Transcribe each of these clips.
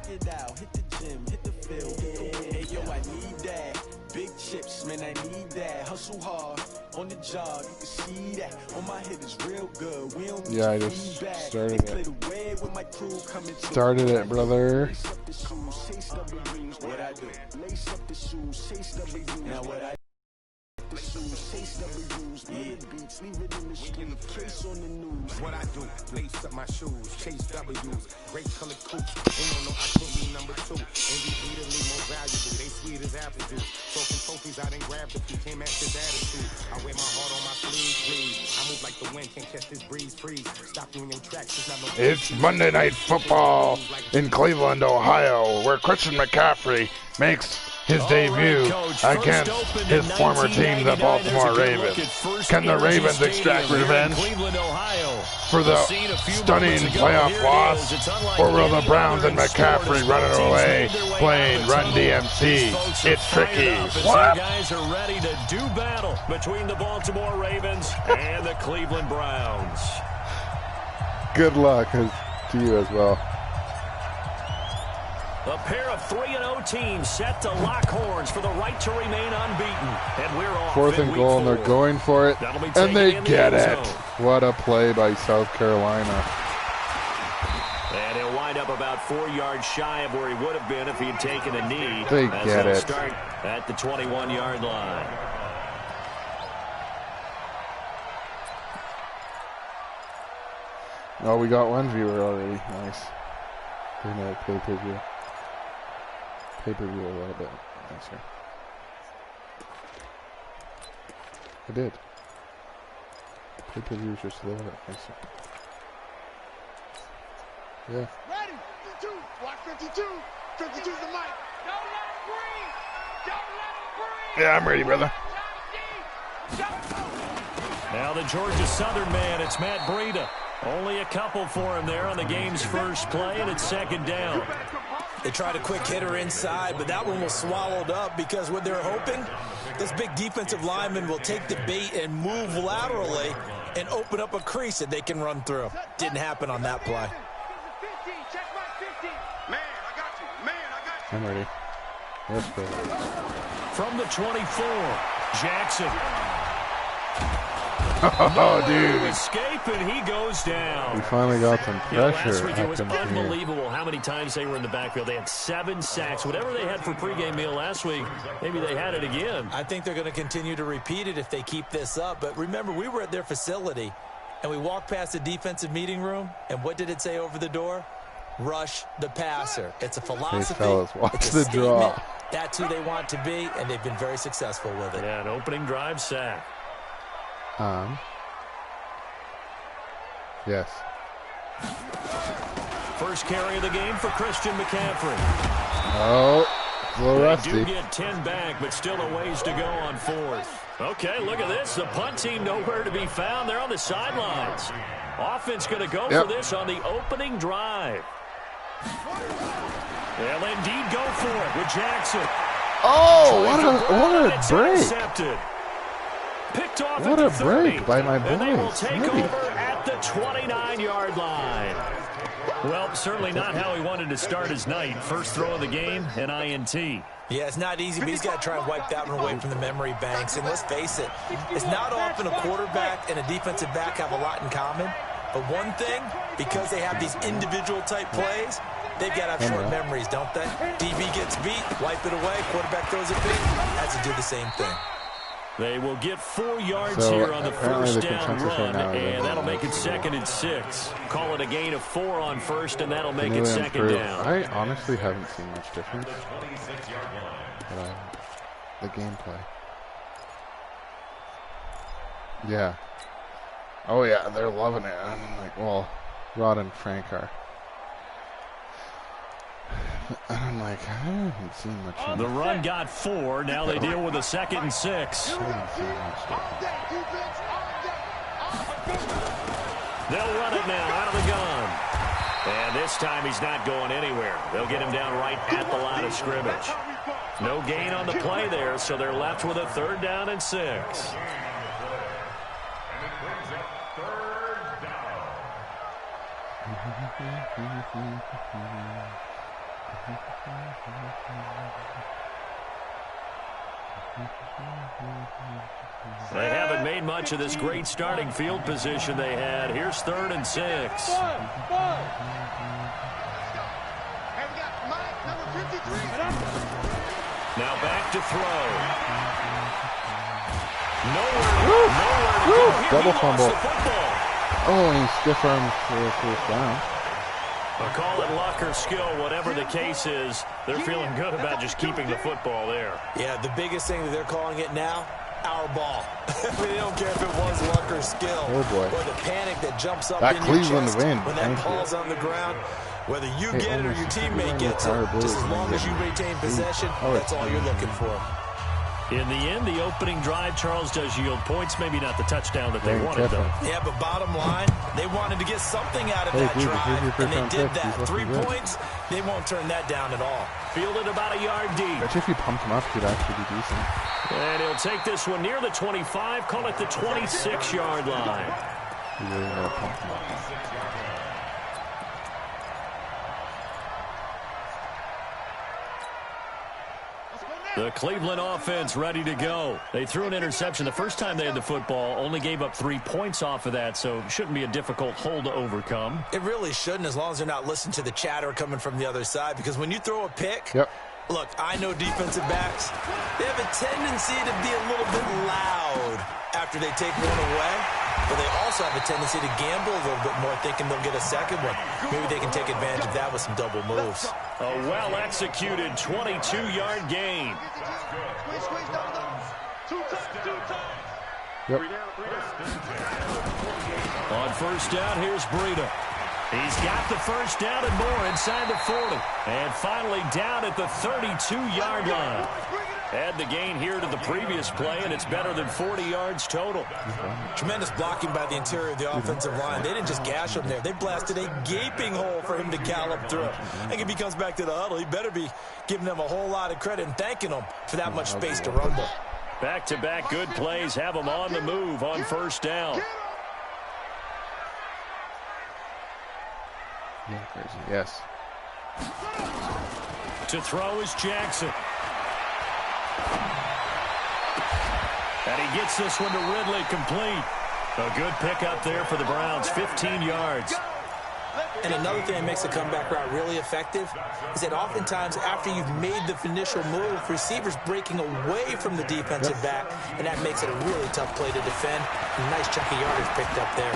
it out, hit the gym, hit the field. Hey yo, I need that. Big chips, man, I need that. Hustle hard on the job, you can see that. On my head is real good. We don't need I just started it. Started it, brother. What I do? Lace up the shoes, chase W's. Now what I the shoes, chase W's. Yeah, beats, leave it in the street. Case on the news. What I do? Lace up my shoes, chase W's. Great color coops. Ain't no I put me number 2. MVP to me more valuable. They sweet as apple juice. Talking trophies, I didn't grab the few. Came at this attitude. I wear my heart on my sleeve, please. I move like the wind, can't catch this breeze, freeze. Stop you in your tracks. It's Monday Night Football in Cleveland, Ohio, where Christian McCaffrey makes his debut against his former team, the Baltimore Ravens. Can the Ravens extract revenge for the stunning playoff loss? Or will the Browns and McCaffrey running away playing Run DMC? It's tricky. The two guys are ready to do battle between the Baltimore Ravens and the Cleveland Browns. Good luck to you as well. A pair of 3-0 teams set to lock horns for the right to remain unbeaten. And we're off. 4th and goal, and they're going for it, and they get it. What a play by South Carolina. And he'll wind up about 4 yards shy of where he would have been if he had taken a knee. They get it. Start at the 21-yard line. Oh, we got one viewer already. Nice. They know pay-per-view. Pay-per-view a little bit nicer. I did. Pay-per-view is just a little bit nicer. Yeah. Ready? 52. Watch 52. 52's the mic. Don't let him breathe. Don't let him breathe. Yeah, I'm ready, brother. Now the Georgia Southern man, it's Matt Breida. Only a couple for him there on the game's first play, and it's 2nd down. They tried a quick hitter inside, but that one was swallowed up because what they're hoping, this big defensive lineman will take the bait and move laterally and open up a crease that they can run through. Didn't happen on that play. I'm ready. Let's go. From the 24, Jackson. Oh, dude. Escape, and he goes down. We finally got some pressure. Last week it was unbelievable how many times they were in the backfield. They had 7 sacks. Whatever they had for pregame meal last week, maybe they had it again. I think they're going to continue to repeat it if they keep this up. But remember, we were at their facility, and we walked past the defensive meeting room, and what did it say over the door? Rush the passer. It's a philosophy. Hey, fellas, watch it's the draw. That's who they want to be, and they've been very successful with it. Yeah, an opening drive sack. Yes. First carry of the game for Christian McCaffrey. Oh, a little rusty. They do get 10 back, but still a ways to go on 4th. Okay, look at this. The punt team nowhere to be found. They're on the sidelines. Offense going to go for this on the opening drive. They'll indeed go for it with Jackson. Oh, what a break. Intercepted. Picked off what a break by my boys. And they will take over at the 29-yard line. Well, certainly not how he wanted to start his night. First throw of the game, an INT. Yeah, it's not easy, but he's got to try and wipe that one away from the memory banks. And let's face it, it's not often a quarterback and a defensive back have a lot in common. But one thing, because they have these individual type plays, they've got to have short memories, don't they? DB gets beat, wipe it away, quarterback throws it big, has to do the same thing. They will get 4 yards here on the first down run, and that'll make it 2nd and 6. Call it a gain of 4 on first, and that'll make it 2nd down. I honestly haven't seen much difference. The gameplay. Yeah. Oh, yeah, they're loving it. I'm like, well, Rod and Frank are. And I'm like, I haven't seen much. The run got 4. Now they deal with a 2nd and 6. They'll run it now out of the gun. And this time he's not going anywhere. They'll get him down right at the line of scrimmage. No gain on the play there, so they're left with a 3rd down and 6. They haven't made much of this great starting field position they had. Here's 3rd and 6. Now back to throw. Nowhere to go. Double fumble. Oh, and he stiff arms for a first down. Call it luck or skill, whatever the case is, they're feeling good about just keeping the football there. Yeah, the biggest thing that they're calling it now, our ball. They don't care if it was luck or skill. Oh, boy. Or the panic that jumps up that in Cleveland your chest win. when that ball's on the ground. Whether you get it or your teammate gets it, just as long as you retain possession, that's all you're looking for. In the end, the opening drive, Charles, does yield points. Maybe not the touchdown that they wanted, though. Yeah, but bottom line, they wanted to get something out of that drive, and they did that. 3 points, they won't turn that down at all. Fielded about a yard deep. Bet you if you pumped him up, he'd actually be decent. And he'll take this one near the 25, call it the 26-yard line. You really gotta pump him up. The Cleveland offense ready to go. They threw an interception the first time they had the football, only gave up 3 points off of that, so it shouldn't be a difficult hole to overcome. It really shouldn't, as long as they're not listening to the chatter coming from the other side, because when you throw a pick, look, I know defensive backs, they have a tendency to be a little bit loud after they take one away, but they also have a tendency to gamble a little bit more, thinking they'll get a second one. Maybe they can take advantage of that with some double moves. A well-executed 22-yard gain. On first down, here's Breida. He's got the first down and more inside the 40. And finally down at the 32-yard line. Add the gain here to the previous play, and it's better than 40 yards total. Tremendous blocking by the interior of the offensive line. They didn't just gash him there. They blasted a gaping hole for him to gallop through. I think if he comes back to the huddle, he better be giving them a whole lot of credit and thanking them for that much space to rumble. Back-to-back good plays have them on the move on first down. Yeah, crazy. Yes. To throw is Jackson. And he gets this one to Ridley complete. A good pickup there for the Browns, 15 yards. And another thing that makes the comeback route really effective is that oftentimes after you've made the initial move, receivers breaking away from the defensive back, and that makes it a really tough play to defend. A nice chunk of yardage picked up there.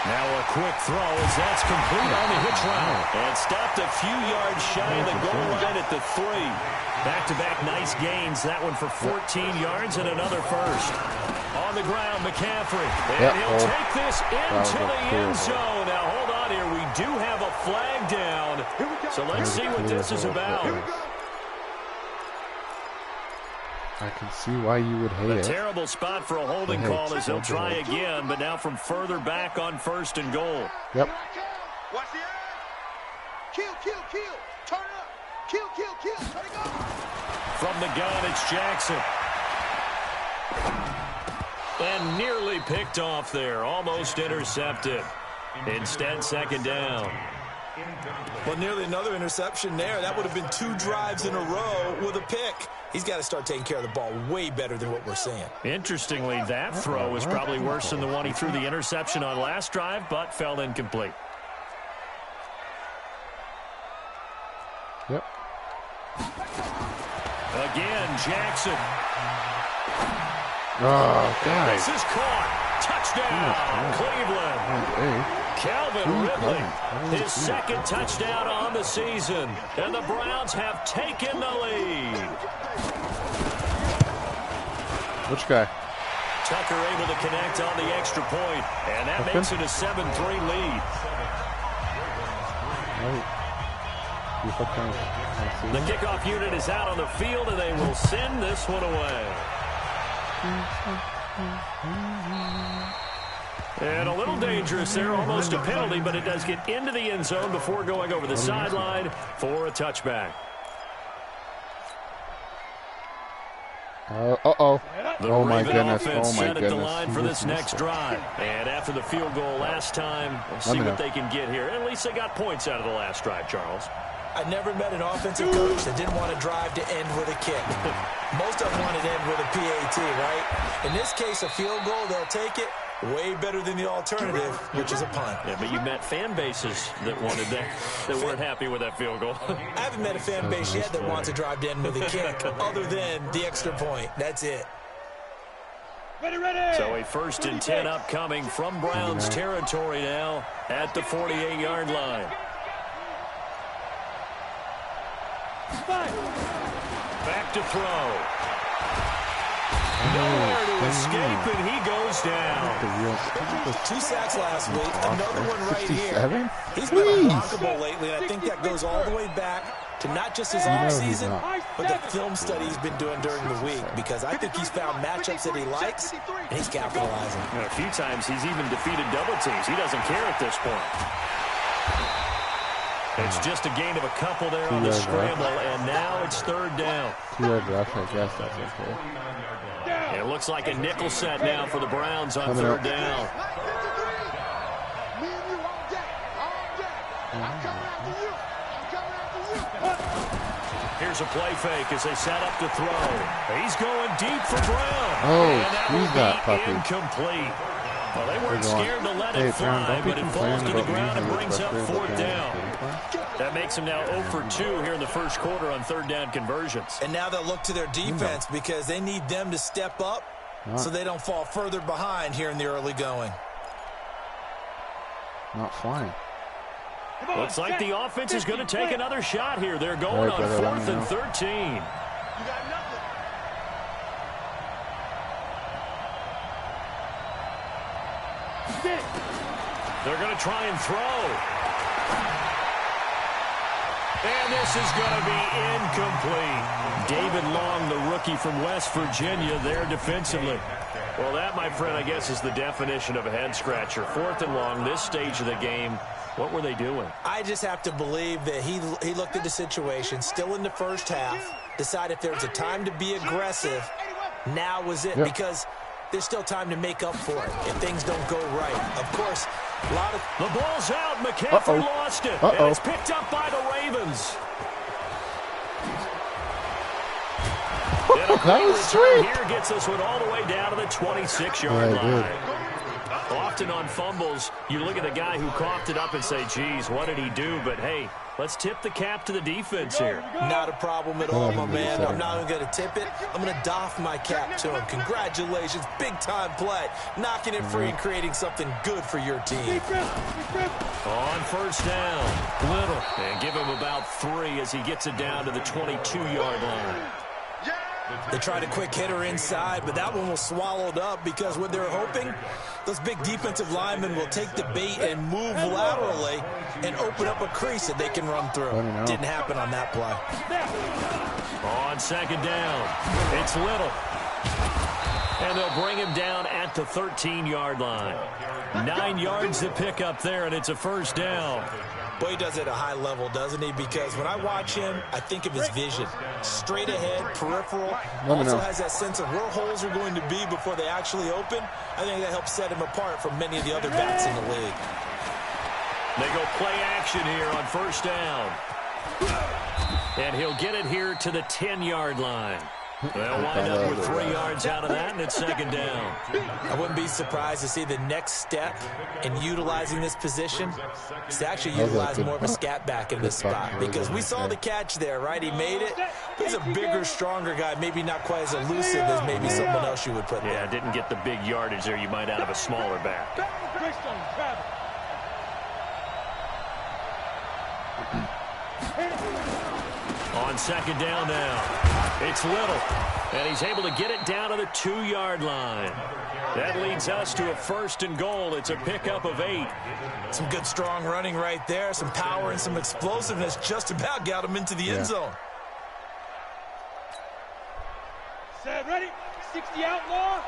Now a quick throw as that's complete on the hitch route. And stopped a few yards shy of the goal line at the 3. Back-to-back nice gains. That one for 14 yards and another first. On the ground, McCaffrey. And he'll take this into the end zone. Now hold on here. We do have a flag down. So let's see what this is about. I can see why you would hate it. A terrible spot for a holding call as he'll try again, but now from further back on first and goal. Yep. Watch the eye. Kill. Turn up. Kill. Turn it up. From the gun, it's Jackson. And nearly picked off there. Almost intercepted. Instead, second down. Well, nearly another interception there. That would have been 2 drives in a row with a pick. He's got to start taking care of the ball way better than what we're seeing. Interestingly, that throw was probably worse than the one he threw the interception on last drive, but fell incomplete. Yep. Again, Jackson. Oh, guys. This is caught. Touchdown, Cleveland. Calvin Ridley, his second touchdown on the season. And the Browns have taken the lead. Which guy? Tucker able to connect on the extra point, and that makes it a 7-3 lead. The kickoff unit is out on the field, and they will send this one away. And a little dangerous there, almost a penalty, but it does get into the end zone before going over the sideline for a touchback. Uh-oh. Oh, my goodness. Oh, my goodness. Set at the line for this next drive. And after the field goal last time, we'll see what they can get here. At least they got points out of the last drive, Charles. I never met an offensive coach that didn't want to drive to end with a kick. Most of them want to end with a PAT, right? In this case, a field goal, they'll take it. Way better than the alternative, which is a punt. Yeah, but you met fan bases that wanted that weren't happy with that field goal. I haven't met a fan base yet that wants to drive to end with a kick, other than the extra point. That's it. Ready. So a 1st and 10 upcoming from Browns territory now at the 48-yard line. Back to throw. Nowhere to escape, and he goes down. 2 sacks last week, another one right here. He's been unblockable lately, and I think that goes all the way back to not just his offseason, but the film study he's been doing during the week, because I think he's found matchups that he likes, and he's capitalizing. A few times he's even defeated double teams. He doesn't care at this point. It's just a gain of a couple there on the scramble, and now it's 3rd down. 2-yard rush, I guess that's okay. It looks like a nickel set now for the Browns on 3rd down. Here's a play fake as they set up to throw. He's going deep for Brown. Oh, and that squeeze will that be puppy. Incomplete. Well, they weren't scared to let it fly, but it falls to the ground and brings up 4th down. That makes them now 0 for 2 here in the first quarter on 3rd down conversions. And now they'll look to their defense because they need them to step up so they don't fall further behind here in the early going. Not flying. Looks like the offense is going to take another shot here. They're going on 4th and 13. You got nothing. They're going to try and throw. And this is going to be incomplete. David Long, the rookie from West Virginia, there defensively. Well, that, my friend, I guess is the definition of a head-scratcher. 4th and long, this stage of the game. What were they doing? I just have to believe that he looked at the situation, still in the first half, decided if there was a time to be aggressive, now was it, because there's still time to make up for it if things don't go right. Of course, a lot of... The ball's out. McCaffrey lost it. And it's picked up by the Ravens. That was sweet. Here gets this one all the way down to the 26-yard line. Often on fumbles, you look at the guy who coughed it up and say, geez, what did he do? But, hey, let's tip the cap to the defense here. Not a problem at all, my man. I'm not even going to tip it. I'm going to doff my cap to him. Congratulations. Big-time play. Knocking it free and creating something good for your team. On 1st down, Little. And give him about 3 as he gets it down to the 22-yard line. They tried a quick hitter inside, but that one was swallowed up because what they're hoping, those big defensive linemen will take the bait and move laterally and open up a crease that they can run through. Didn't happen on that play. On 2nd down, it's Little. And they'll bring him down at the 13-yard line. 9 yards to pick up there, and it's a 1st down. Boy, he does it at a high level, doesn't he? Because when I watch him, I think of his vision. Straight ahead, peripheral. Also has that sense of where holes are going to be before they actually open. I think that helps set him apart from many of the other backs in the league. They go play action here on 1st down. And he'll get it here to the 10-yard line. They'll wind up with 3 yards out of that, and it's 2nd down. I wouldn't be surprised to see the next step in utilizing this position is to actually utilize more of a scat back in this spot. Because we saw the catch there, right? He made it. He's a bigger, stronger guy, maybe not quite as elusive as maybe someone else you would put there. Yeah, didn't get the big yardage there you might out of a smaller back. On 2nd down now. It's Little, and he's able to get it down to the 2-yard line. That leads us to a 1st and goal. It's a pickup of 8. Some good, strong running right there. Some power and some explosiveness just about got him into the end zone. Set, ready? 60 outlaw.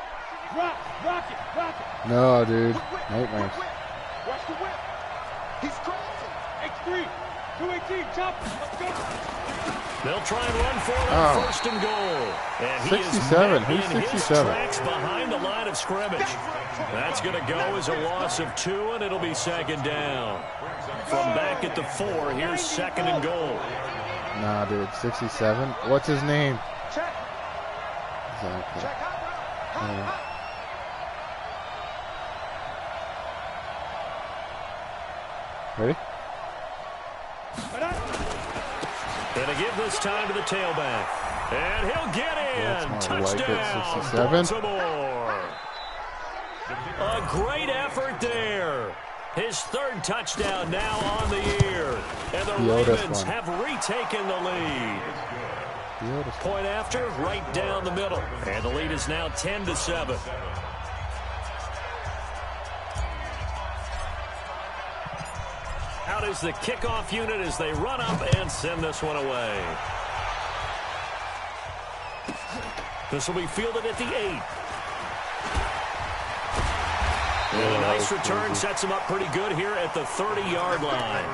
Rock it. No, dude. Nightmares. Watch the whip. He's crazy. X3. 218, chop. Let's go. They'll try and run for it on first and goal. And 67. Who's he is 67? tracks behind the line of scrimmage. That's going to go as a loss of 2, and it'll be second down. From back at the 4, here's second and goal. Nah, dude, 67. What's his name? Exactly. Ready? Going to give this time to the tailback. And he'll get in. Touchdown, 67. Baltimore. A great effort there. His third touchdown now on the year. And the Ravens have retaken the lead. Point after, right down the middle. And the lead is now 10-7. Out is the kickoff unit as they run up and send this one away. This will be fielded at the 8. And a nice return sets him up pretty good here at the 30-yard line.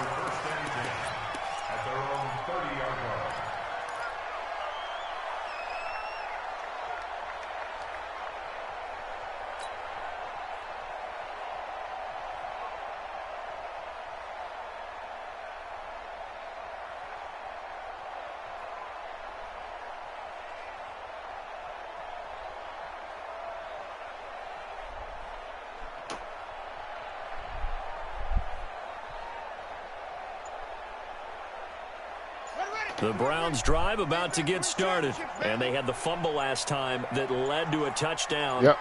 The Browns drive about to get started. And they had the fumble last time that led to a touchdown. Yep.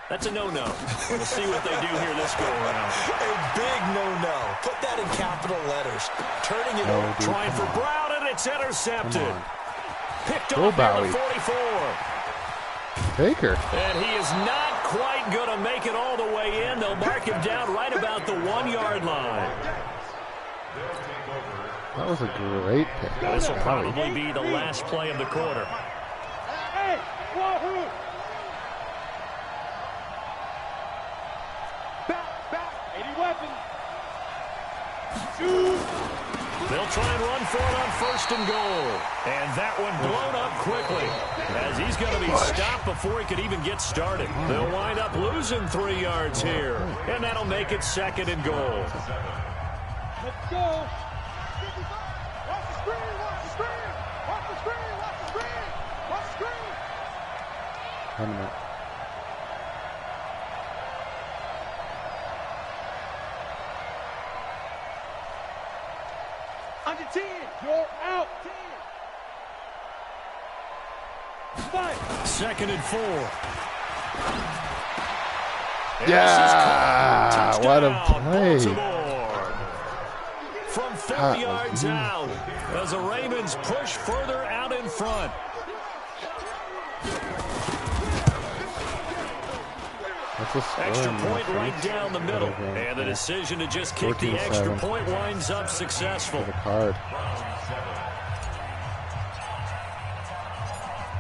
That's a no-no. We'll see what they do here this go-around. A big no-no. Put that in capital letters. Turning it over. Trying for Brown, and it's intercepted. Picked off at the 44. Baker. And he is not quite going to make it all the way in. They'll mark him down right about the 1-yard line. That was a great pick. This will probably be the last play of the quarter. Hey, wahoo! Back, 80 weapons. They'll try and run for it on first and goal. And that one blown up quickly as he's going to be stopped before he could even get started. They'll wind up losing 3 yards here. And that'll make it second and goal. Let's go. Watch the screen, watch the screen. Watch the screen, watch the screen. Watch the screen. 1 minute. Under 10, you're out. 10. Fight. Second and 4. Yeah, what a play. Baltimore. From 30 yards out as the Ravens push further out in front. Extra point right down the middle. And the decision to just kick the extra point winds up successful.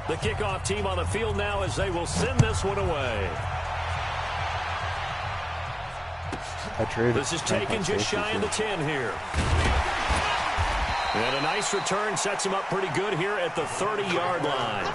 The kickoff team on the field now as they will send this one away. This is taken just shy of the 10 here. And a nice return sets him up pretty good here at the 30-yard line.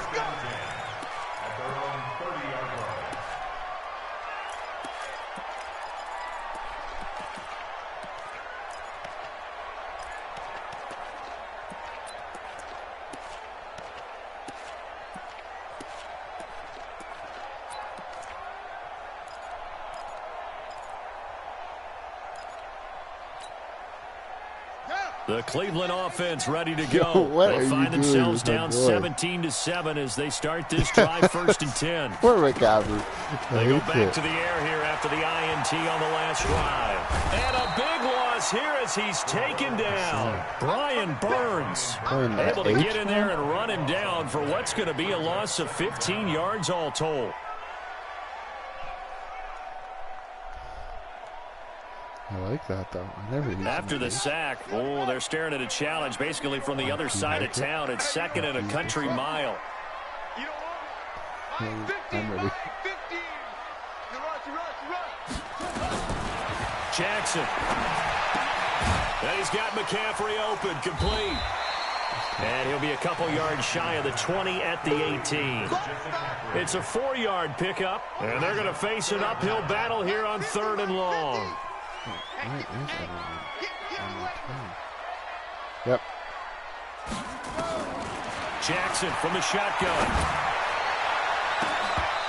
The Cleveland offense ready to go. They find themselves down 17-7 as they start this drive first and 10. Poor McCaffrey. They go back to the air here after the INT on the last drive. And a big loss here as he's taken down. Brian Burns able to get in there and run him down for what's going to be a loss of 15 yards all told. I like that, though. After the sack, they're staring at a challenge basically from the other side of town. It's second and a country mile. I'm ready. Jackson. And he's got McCaffrey open, complete. And he'll be a couple yards shy of the 20 at the 18. It's a 4-yard pickup, and they're going to face an uphill battle here on 3rd and long. Yep. Jackson from the shotgun.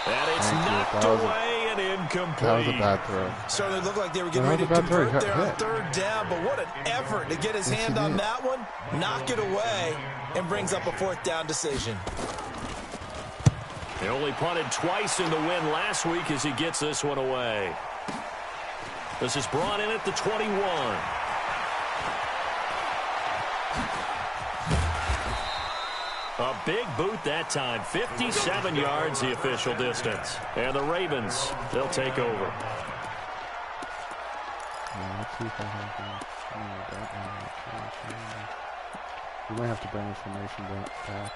And it's knocked away and incomplete. That was a bad throw. Certainly looked like they were getting ready to convert there on 3rd down, but what an effort to get his hand on that one, knock it away, and brings up a 4th down decision. He only punted twice in the win last week as he gets this one away. This is brought in at the 21. A big boot that time. 57 yards the official distance. And the Ravens, they'll take over. Let's see if I have we might have to bring information back.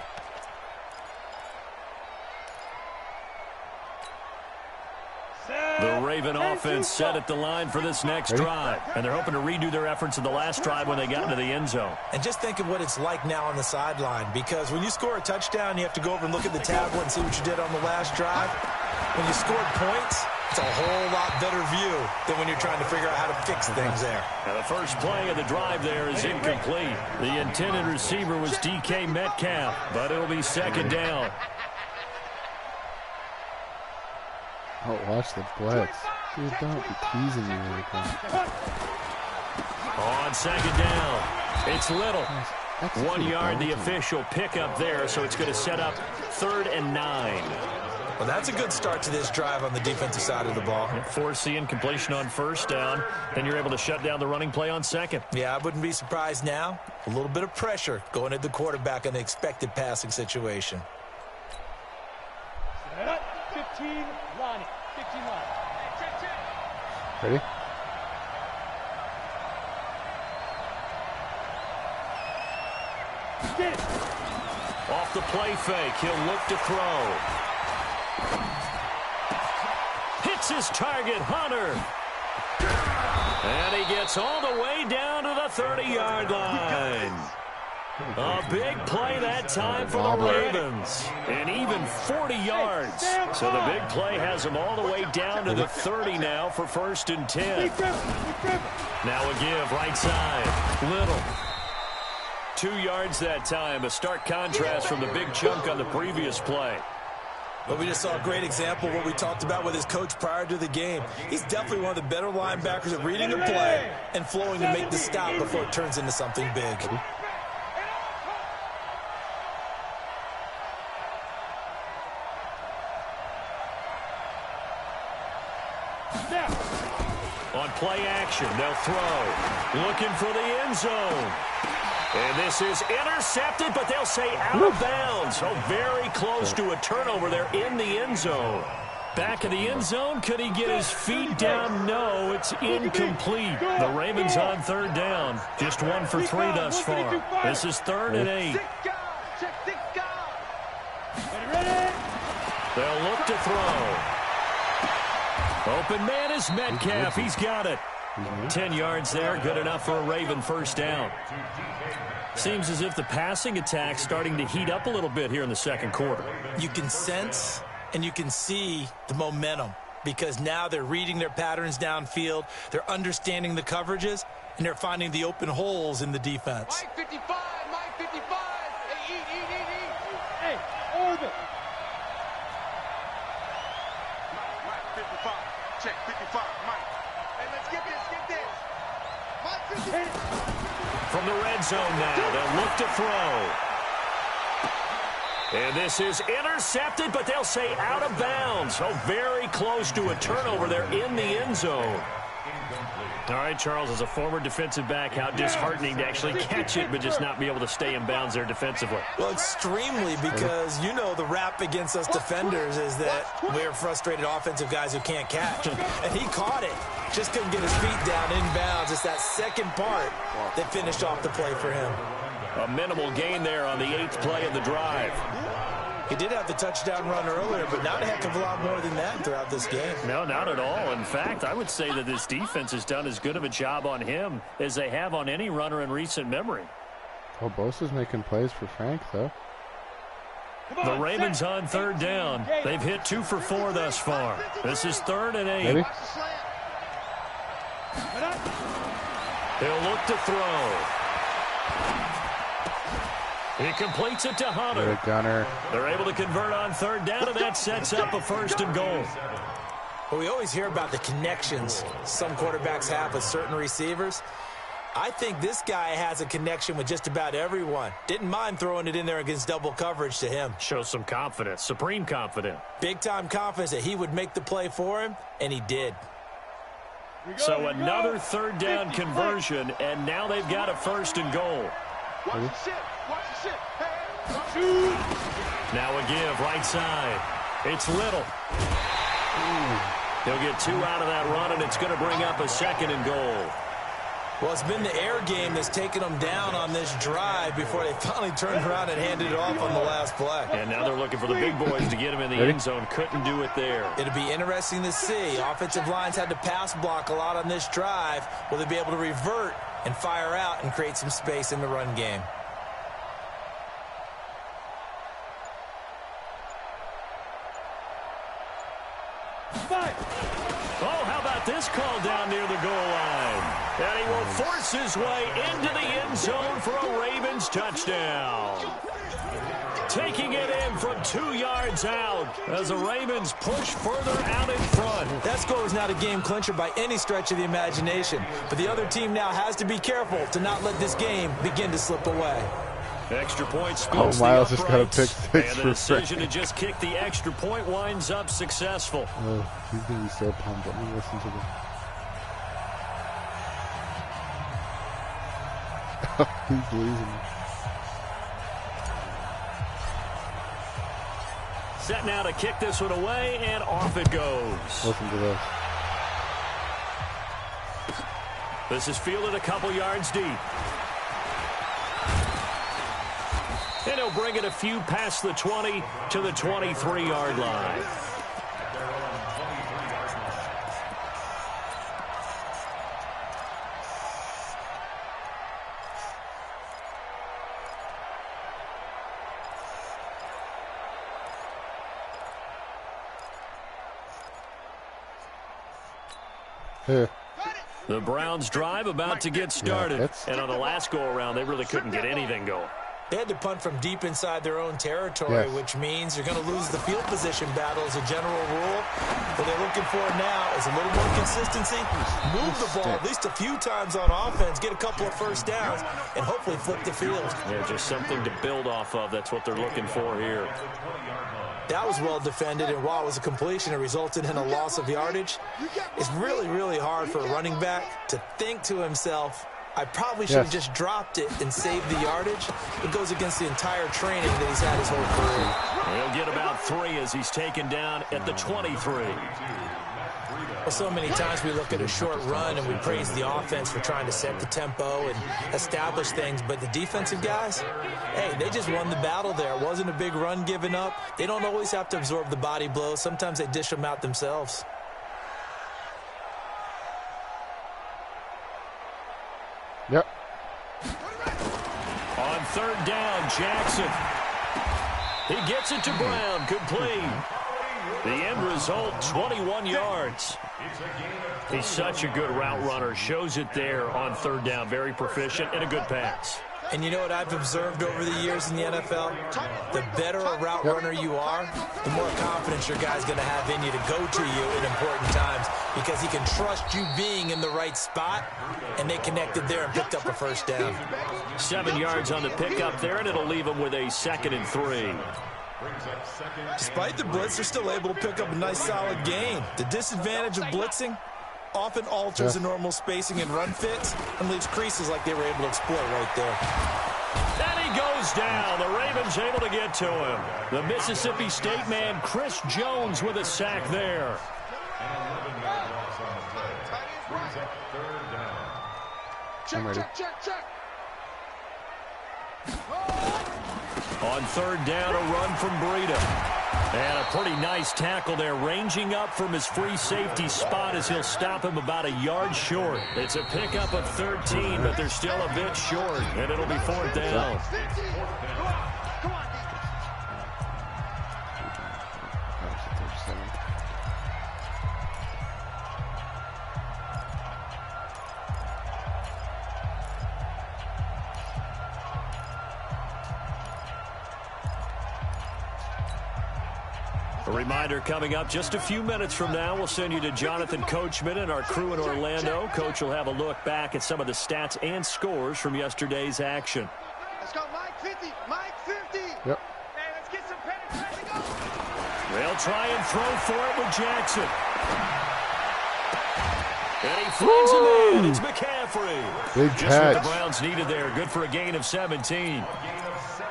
The Raven offense set at the line for this next drive. And they're hoping to redo their efforts in the last drive when they got into the end zone. And just think of what it's like now on the sideline, because when you score a touchdown, you have to go over and look at the tablet and see what you did on the last drive. When you scored points, it's a whole lot better view than when you're trying to figure out how to fix things there. Now the first play of the drive there is incomplete. The intended receiver was DK Metcalf, but it'll be 2nd down. Oh, watch the blitz. Dude, don't be teasing me like that. On 2nd down, it's Little. 1 yard, the official pickup there, so it's going to set up 3rd and 9. Well, that's a good start to this drive on the defensive side of the ball. Force the incompletion on 1st down, then you're able to shut down the running play on 2nd. Yeah, I wouldn't be surprised now. A little bit of pressure going at the quarterback in the expected passing situation. 15 line. 15 line. Ready? Off the play fake, he'll look to throw. Hits his target, Hunter. And he gets all the way down to the 30-yard line. A big play that time for the Ravens. And even 40 yards. So the big play has them all the way down to the 30 now for 1st and 10. Now a give right side. Little. 2 yards that time. A stark contrast from the big chunk on the previous play. But we just saw a great example of what we talked about with his coach prior to the game. He's definitely one of the better linebackers at reading a play and flowing to make the stop before it turns into something big. On play action, they'll throw. Looking for the end zone. And this is intercepted, but they'll say out of bounds. So very close to a turnover there in the end zone. Back in the end zone, could he get his feet down? No, it's incomplete. The Ravens on 3rd down. Just 1 for 3 thus far. This is 3rd and 8. They'll look to throw. Open man is Metcalf. He's got it. 10 yards there, good enough for a Raven 1st down. Seems as if the passing attack's starting to heat up a little bit here in the 2nd quarter. You can sense and you can see the momentum because now they're reading their patterns downfield, they're understanding the coverages, and they're finding the open holes in the defense. Mike 55, Mike 55. Hey, eat. Hey, orbit. Mike 55. Check 55, Mike. Hey, let's get this. Mike 55. From the red zone now, they'll look to throw. And this is intercepted, but they'll say out of bounds. So very close to a turnover there in the end zone. All right, Charles, as a former defensive back, how disheartening to actually catch it, but just not be able to stay in bounds there defensively. Well, extremely, because you know the rap against us defenders is that we're frustrated offensive guys who can't catch. And he caught it. Just couldn't get his feet down in bounds. It's that second part that finished off the play for him. A minimal gain there on the 8th play of the drive. He did have the touchdown run earlier, but not a heck of a lot more than that throughout this game. No, not at all. In fact, I would say that this defense has done as good of a job on him as they have on any runner in recent memory. Oh, Bosa's making plays for Frank, though. The Ravens on third down. They've hit 2 for 4 thus far. This is 3rd and 8. Ready? He'll look to throw. He completes it to Hunter. Good gunner. They're able to convert on third down, and that sets up a 1st and goal. Well, we always hear about the connections some quarterbacks have with certain receivers. I think this guy has a connection with just about everyone. Didn't mind throwing it in there against double coverage to him. Shows some confidence, supreme confidence. Big-time confidence that he would make the play for him, and he did. So another third down conversion, and now they've got a 1st and goal. Now a give, right side. It's Little. He'll get 2 out of that run, and it's going to bring up a 2nd and goal. Well, it's been the air game that's taken them down on this drive before they finally turned around and handed it off on the last play. And now they're looking for the big boys to get him in the end zone. Couldn't do it there. It'll be interesting to see. Offensive lines had to pass block a lot on this drive. Will they be able to revert and fire out and create some space in the run game? Oh, how about this call down near the goal line? And he will force his way into the end zone for a Ravens touchdown. Taking it in from 2 yards out as the Ravens push further out in front. That score is not a game clincher by any stretch of the imagination. But the other team now has to be careful to not let this game begin to slip away. Extra point Oh, splits Miles the just got a uprights, pick 6 and the for decision Frank. to just kick the extra point winds up successful. Oh, he's going to be so pumped. Let me listen to this. He's losing. Set now to kick this one away, and off it goes. Listen to this. This is fielded a couple yards deep. And he'll bring it a few past the 20 to the 23-yard line. Here. The Browns drive about to get started. And on the last go-around, they really couldn't get anything going. They had to punt from deep inside their own territory, which means you're going to lose the field position battle as a general rule. What they're looking for now is a little more consistency, move the ball at least a few times on offense, get a couple of first downs, and hopefully flip the field. Yeah, just something to build off of. That's what they're looking for here. That was well defended, and while it was a completion, it resulted in a loss of yardage. It's really, really hard for a running back to think to himself, I probably should have just dropped it and saved the yardage. It goes against the entire training that he's had his whole career. He'll get about 3 as he's taken down at the 23. Well, so many times we look at a short run and we praise the offense for trying to set the tempo and establish things, but the defensive guys, hey, they just won the battle there. It wasn't a big run given up. They don't always have to absorb the body blows. Sometimes they dish them out themselves. Yep. On third down, Jackson. He gets it to Brown, complete. The end result, 21 yards. He's such a good route runner. Shows it there on third down. Very proficient and a good pass. And you know what I've observed over the years in the NFL? The better a route runner you are, the more confidence your guy's going to have in you to go to you in important times because he can trust you being in the right spot, and they connected there and picked up a first down. 7 yards on the pickup there, and it'll leave him with a 2nd and 3. Despite the blitz, they're still able to pick up a nice, solid gain. The disadvantage of blitzing often alters the normal spacing and run fits and leaves creases like they were able to exploit right there. And he goes down. The Ravens able to get to him. The Mississippi State man, Chris Jones, with a sack there. I'm ready. On third down, a run from Breida. And a pretty nice tackle there, ranging up from his free safety spot as he'll stop him about a yard short. It's a pickup of 13, but they're still a bit short, and it'll be 4th down. A reminder coming up just a few minutes from now, we'll send you to Jonathan Coachman and our crew in Orlando. Coach will have a look back at some of the stats and scores from yesterday's action. Let's go, Mike 50. Mike 50. Yep. Hey, let's get some penetration. They'll try and throw for it with Jackson. And he finds a man. It's McCaffrey. Big Just catch. what the Browns needed there. Good for a gain of 17.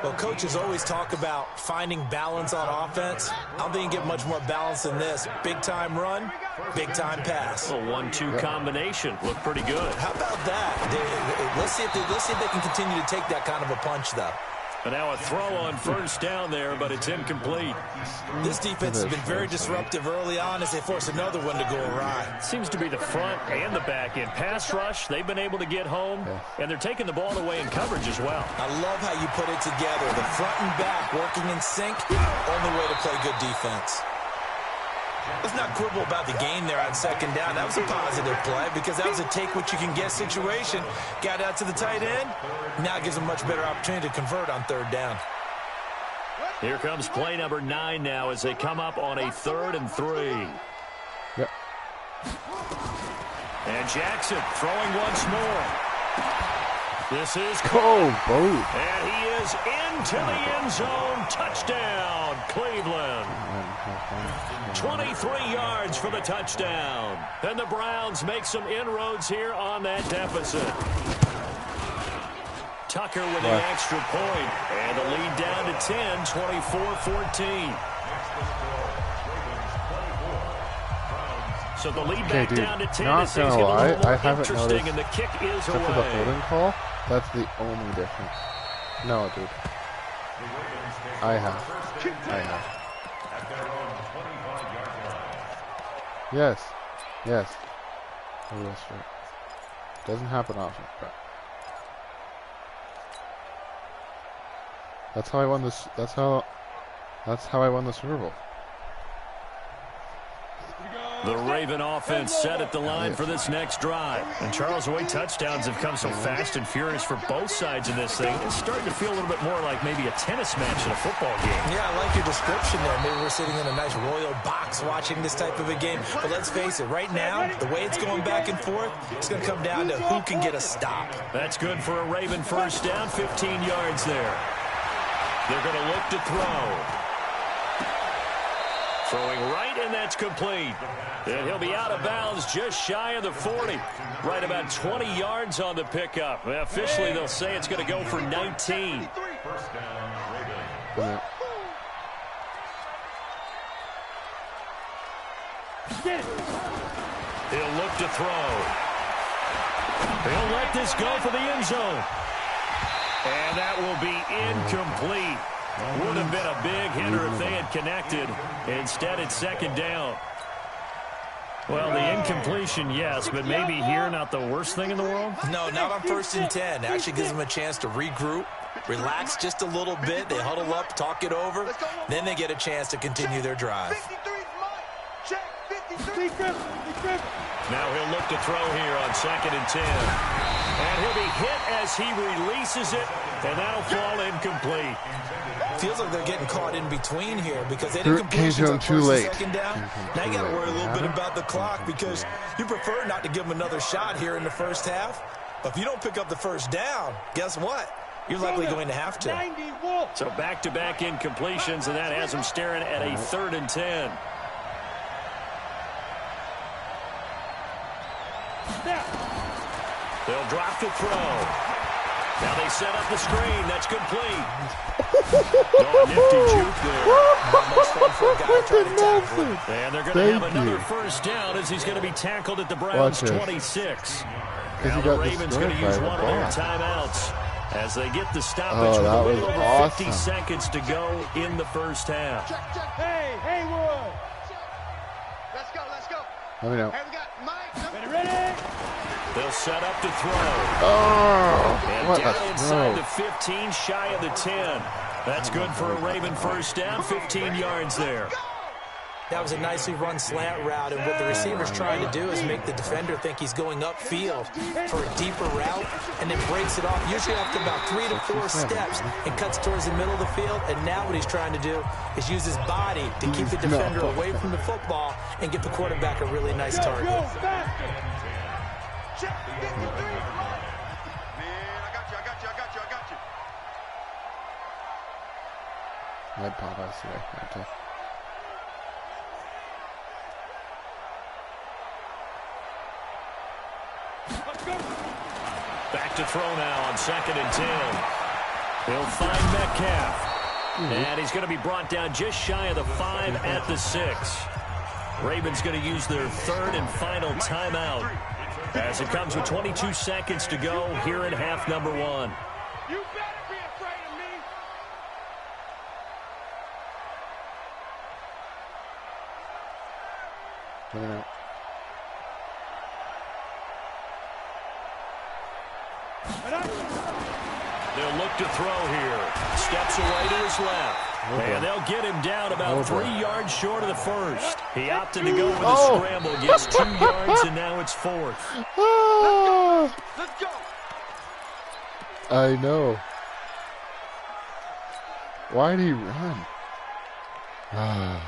Well, coaches always talk about finding balance on offense. I don't think you get much more balance than this. Big-time run, big-time pass. A 1-2 combination. Looked pretty good. How about that? Let's see if they can continue to take that kind of a punch, though. And now a throw on 1st down there, but it's incomplete. This defense has been very disruptive early on as they force another one to go awry. Seems to be the front and the back end. Pass rush, they've been able to get home, and they're taking the ball away in coverage as well. I love how you put it together. The front and back working in sync, only way to play good defense. Let's not quibble about the gain there on 2nd down. That was a positive play because that was a take-what-you-can-get situation. Got out to the tight end. Now it gives them much better opportunity to convert on 3rd down. Here comes play number 9 now as they come up on a 3rd and 3. Yep. And Jackson throwing once more. This is both. And he is into the end zone. Touchdown, Cleveland. 23 yards for the touchdown. And the Browns make some inroads here on that deficit. Tucker with an extra point. And the lead down to 10, 24-14. So the lead back down to 10 is going to get a little more interesting, and the kick is away. For the holding call, that's the only difference. No, dude. I have. Yes. Oh, that's right. Doesn't happen often, but that's how I won this. That's how I won the Super Bowl. The Raven offense set at the line for this next drive. And Charles, the way touchdowns have come so fast and furious for both sides of this thing, it's starting to feel a little bit more like maybe a tennis match in a football game. Yeah, I like your description there. Maybe we're sitting in a nice royal box watching this type of a game. But let's face it, right now, the way it's going back and forth, it's going to come down to who can get a stop. That's good for a Raven 1st down, 15 yards there. They're going to look to throw. Throwing right, and that's complete. And he'll be out of bounds just shy of the 40. Right about 20 yards on the pickup. Well, officially, they'll say it's going to go for 19. He'll look to throw. He'll let this go for the end zone. And that will be incomplete. Would have been a big hitter if they had connected. Instead, it's 2nd down. Well, the incompletion, yes, but maybe here not the worst thing in the world? No, not on 1st and 10. Actually gives them a chance to regroup, relax just a little bit. They huddle up, talk it over. Then they get a chance to continue their drive. Now he'll look to throw here on 2nd and 10. And he'll be hit as he releases it, and that'll fall incomplete. Feels like they're getting caught in between here because they didn't complete on 1st and 2nd down. Now you got to worry a little bit about the clock because you prefer not to give them another shot here in the 1st half. But if you don't pick up the 1st down, guess what? You're likely going to have to. So back-to-back incompletions, and that has them staring at a 3rd and 10. They'll drop to throw. Now they set up the screen. That's complete. Nifty juke there. And they're going to have another 1st down as he's going to be tackled at the Browns' 26. Now the Ravens going to use one of their timeouts. as they get the stoppage with a little over 50 seconds to go in the first half. Hey, Haywood. Let's go. Let me know. Hey, we got Mike. Ready? They'll set up to throw. Oh, And what down a inside throw. the 15, shy of the 10. That's good for a Raven first down, 15 yards there. That was a nicely run slant route, and what the receiver's trying to do is make the defender think he's going upfield for a deeper route, and then breaks it off, usually after about 3 to 4 steps, and cuts towards the middle of the field. And now what he's trying to do is use his body to keep the defender away from the football and get the quarterback a really nice target. Man, I got you. I had Popeyes today. Okay. Back to throw now on 2nd and 10. He'll find Metcalf. And he's going to be brought down just shy of the 5 at the 6. Ravens going to use their 3rd and final timeout as it comes with 22 seconds to go here in half number 1. You better be afraid of me. Let me know. They'll look to throw here. Steps away to his left. And they'll get him down about 3 yards short of the first. He opted to go with a scramble, gets 2 yards, and now it's 4th. Let's go. I know. Why did he run? That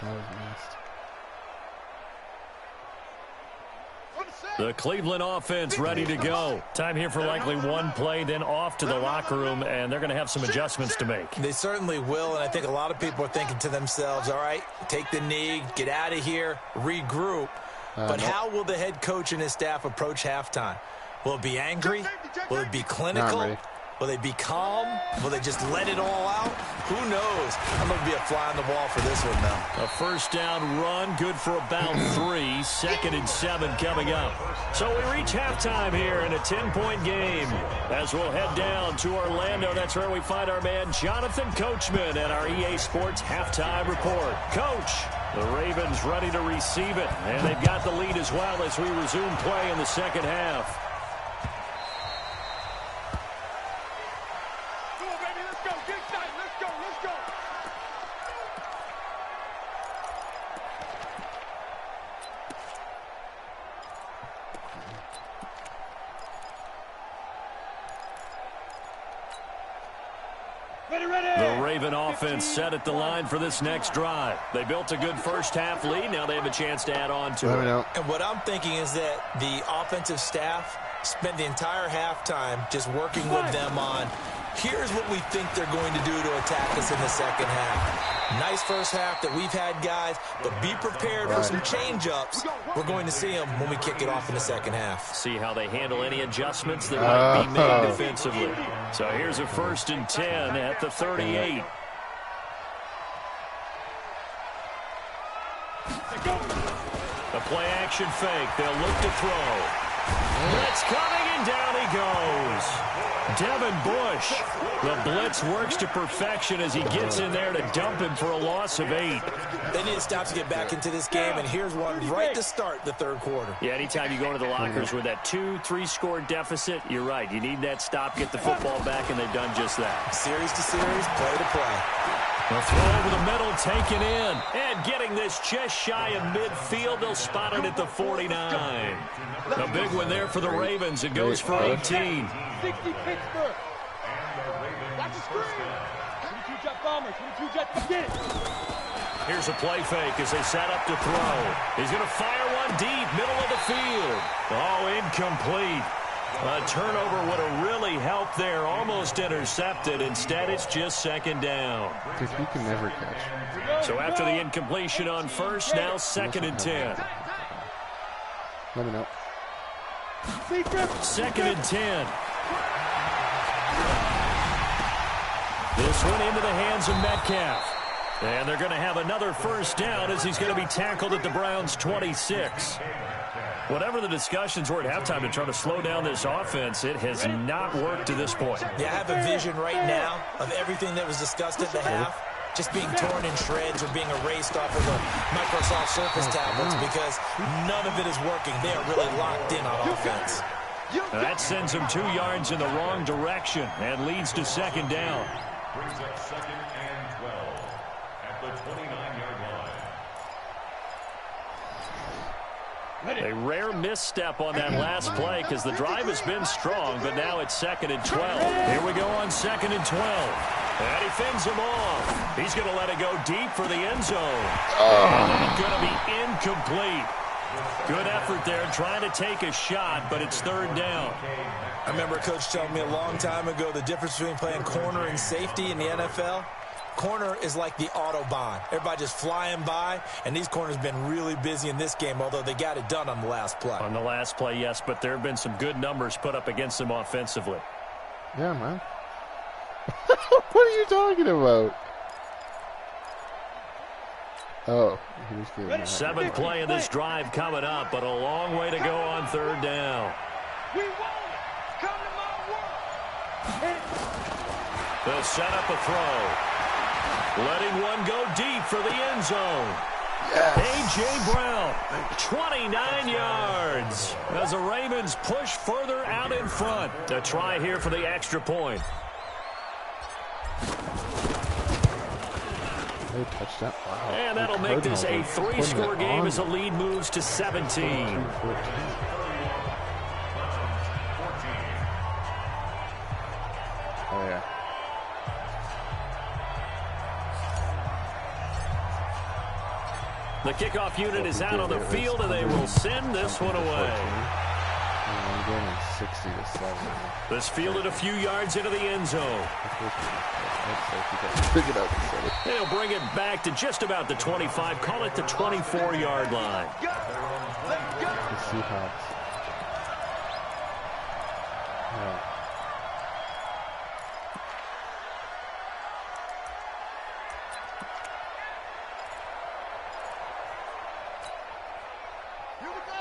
was missed. The Cleveland offense ready to go. Time here for likely one play, then off to the locker room, and they're going to have some adjustments to make. They certainly will, and I think a lot of people are thinking to themselves, all right, take the knee, get out of here, regroup. But how will the head coach and his staff approach halftime? Will it be angry? Will it be clinical? Will they be calm? Will they just let it all out? Who knows? I'm going to be a fly on the wall for this one now. A first down run, good for about 3. 2nd and 7 coming up. So we reach halftime here in a 10-point game. As we'll head down to Orlando, that's where we find our man Jonathan Coachman at our EA Sports Halftime Report. Coach, the Ravens ready to receive it, and they've got the lead as well as we resume play in the second half. The Raven offense set at the line for this next drive. They built a good first half lead. Now they have a chance to add on to it. And what I'm thinking is that the offensive staff spent the entire halftime just working with them on, here's what we think they're going to do to attack us in the second half. Nice first half that we've had, guys, but be prepared for some change-ups. We're going to see them when we kick it off in the second half. See how they handle any adjustments that might be made defensively. So here's a 1st and 10 at the 38. A play-action fake. They'll look to throw. Blitz coming, and down he goes. Devin Bush. The blitz works to perfection as he gets in there to dump him for a loss of 8. They need to stop to get back into this game, and here's one right to start the third quarter. Yeah, anytime you go into the lockers with that 2-3 score deficit, you're right. You need that stop, get the football back, and they've done just that. Series to series, play to play. The throw over the middle, taken in. And getting this just shy of midfield. They'll spot it at the 49. A big one there for the Ravens. It goes for 18. 60 Pittsburgh. Watch the screen. 22 Jet Bombers. 22 Jet. Get it. Here's a play fake as they set up to throw. He's going to fire one deep, middle of the field. Oh, incomplete. A turnover would have really helped there. Almost intercepted. Instead, it's just 2nd down. Dude, you can never catch. So after the incompletion on 1st, now 2nd and 10. Let me know. 2nd and 10. This one into the hands of Metcalf. And they're going to have another first down as he's going to be tackled at the Browns' 26. Whatever the discussions were at halftime to try to slow down this offense, it has not worked to this point. Yeah, I have a vision right now of everything that was discussed at the half just being torn in shreds or being erased off of the Microsoft Surface tablets because none of it is working. They are really locked in on offense. Now that sends him 2 yards in the wrong direction and leads to second down. Brings up 2nd and 12 at the 29-yard line. A rare misstep on that last play because the drive has been strong, but now it's 2nd and 12. Here we go on 2nd and 12. And he fends him off. He's going to let it go deep for the end zone. And it's going to be incomplete. Good effort there trying to take a shot, but it's 3rd down. I remember a coach telling me a long time ago the difference between playing corner and safety in the NFL. Corner is like the Autobahn. Everybody just flying by, and these corners have been really busy in this game, although they got it done on the last play. On the last play, yes, but there have been some good numbers put up against them offensively. Yeah, man. What are you talking about? Oh, he was getting that. 7th play of this drive coming up, but a long way to go on 3rd down. We want it. Come to my work. They'll set up a throw. Letting one go deep for the end zone. A.J. Brown, 29 yards. As the Ravens push further out in front. A try here for the extra point. Touchdown. Wow. And that'll make this a 3-score game as the lead moves to 17. Oh, yeah. The kickoff unit is out on the field, and they will send this one away. 60-7. This fielded a few yards into the end zone. They'll bring it back to just about the 25. Call it the 24-yard line. The Seahawks. Yeah.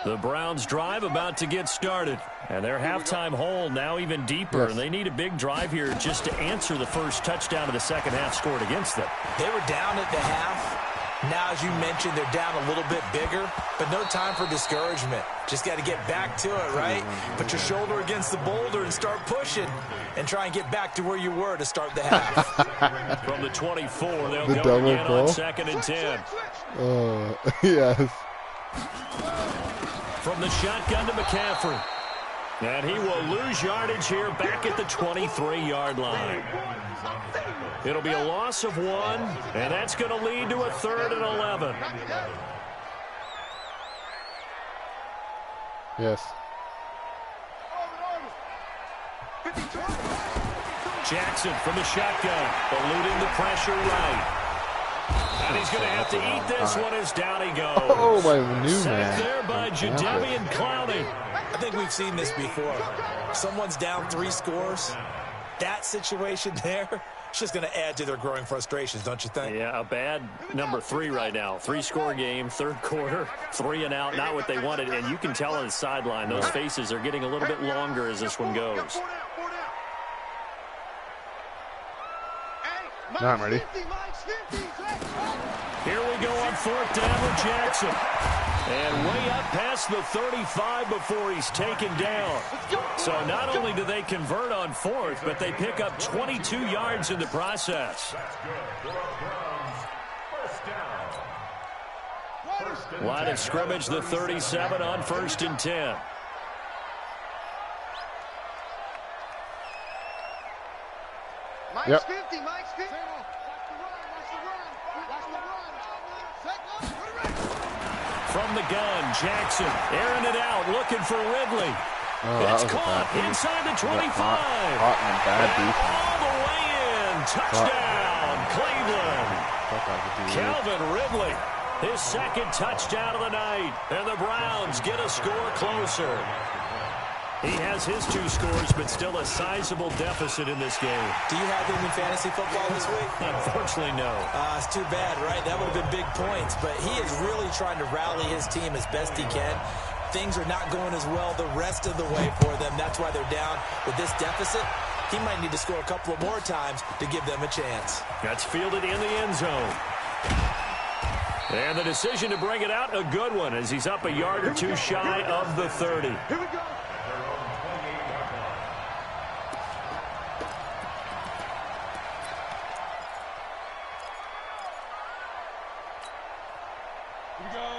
The Browns drive about to get started. And their halftime hole now even deeper. Yes. And they need a big drive here just to answer the first touchdown of the second half scored against them. They were down at the half. Now, as you mentioned, they're down a little bit bigger, but no time for discouragement. Just got to get back to it, right? Put your shoulder against the boulder and start pushing and try and get back to where you were to start the half. From the 24, they'll The go double again call? on 2nd and 10. Yes. From the shotgun to McCaffrey. And he will lose yardage here back at the 23-yard line. It'll be a loss of 1, and that's going to lead to a 3rd and 11. Yes. Jackson from the shotgun, eluding the pressure right. And he's going to have to eat this one as down he goes. Oh, my new man. Sacked there by Jadeveon Clowney. I think we've seen this before. Someone's down 3 scores. That situation there, it's just going to add to their growing frustrations, don't you think? Yeah, a bad number 3 right now. 3-score game, 3rd quarter, 3 and out, not what they wanted. And you can tell on the sideline, those faces are getting a little bit longer as this one goes. Now I'm ready. Here we go on 4th down with Jackson. And way up past the 35 before he's taken down. So not only do they convert on 4th, but they pick up 22 yards in the process. Line of scrimmage, the 37 on 1st and 10. Yep. From the gun, Jackson airing it out, looking for Ridley. It's caught inside the 25. Hot and bad And all the way in. Touchdown, Cleveland. Calvin Ridley, his 2nd touchdown of the night. And the Browns get a score closer. He has his 2 scores, but still a sizable deficit in this game. Do you have him in fantasy football this week? Unfortunately, no. It's too bad, right? That would have been big points, but he is really trying to rally his team as best he can. things are not going as well the rest of the way for them. That's why they're down with this deficit. He might need to score a couple of more times to give them a chance. That's fielded in the end zone. And the decision to bring it out, a good one, as he's up a yard or two shy of the 30. Here we go.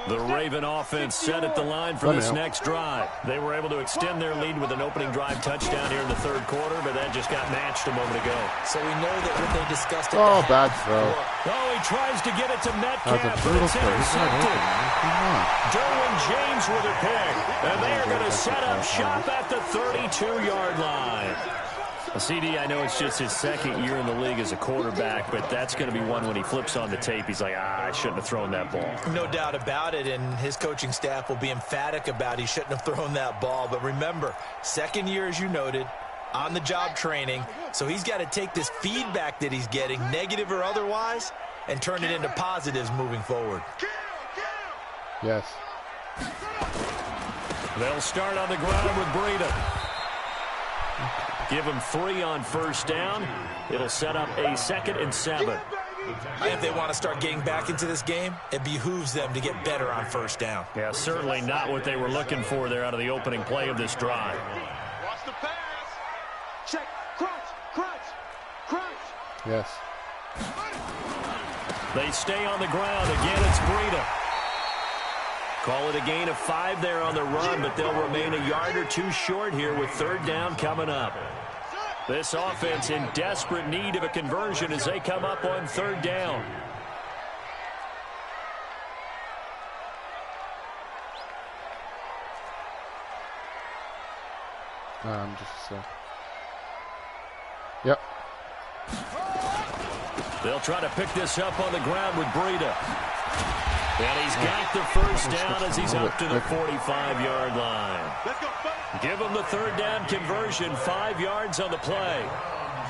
The Raven offense set at the line for this next drive. They were able to extend their lead with an opening drive touchdown here in the third quarter, but that just got matched a moment ago. So we know that what they discussed at Oh, bad throw. Oh, he tries to get it to Metcalf, That's a but brutal it's throw. He's not intercepted. open. Come on. Derwin James with a pick, and they are going to set up shop at the 32-yard line. CD, I know it's just his second year in the league as a quarterback, but that's going to be one when he flips on the tape. He's like, I shouldn't have thrown that ball. No doubt about it, and his coaching staff will be emphatic about he shouldn't have thrown that ball. But remember, second year, as you noted, on-the-job training, so he's got to take this feedback that he's getting, negative or otherwise, and turn it into positives moving forward. Yes. They'll start on the ground with Breida. Give him 3 on first down. It'll set up a 2nd and 7. If they want to start getting back into this game, it behooves them to get better on first down. Yeah, certainly not what they were looking for there out of the opening play of this drive. Watch the pass. Check. Crunch. Yes. They stay on the ground. Again, it's Breida. Call it a gain of 5 there on the run, but they'll remain a yard or two short here with third down coming up. This offense in desperate need of a conversion as they come up on third down. Yep. They'll try to pick this up on the ground with Breida. And he's got the first down as he's up to the 45-yard line. Give him the third down conversion, 5 yards on the play.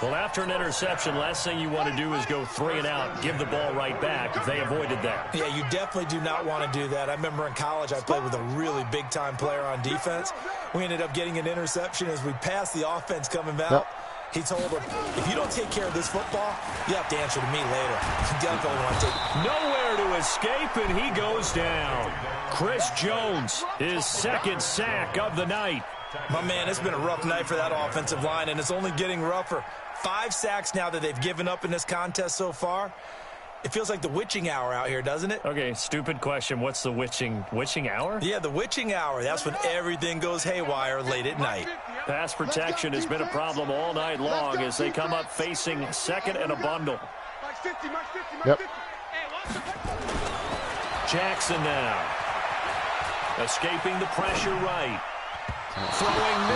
Well, after an interception, last thing you want to do is go 3 and out, give the ball right back. If they avoided that. Yeah, you definitely do not want to do that. I remember in college I played with a really big-time player on defense. We ended up getting an interception as we passed the offense coming out. Yep. He told him, if you don't take care of this football, you have to answer to me later. You definitely want to take. Nowhere to escape, and he goes down. Chris Jones, his 2nd sack of the night. My man, it's been a rough night for that offensive line, and it's only getting rougher. 5 sacks now that they've given up in this contest so far. It feels like the witching hour out here, doesn't it? Okay, stupid question. What's the witching hour? Yeah, the witching hour. That's when everything goes haywire late at night. Pass protection has been a problem all night long as they come up facing 2nd and a bundle. Yep. Jackson now. Escaping the pressure right. Throwing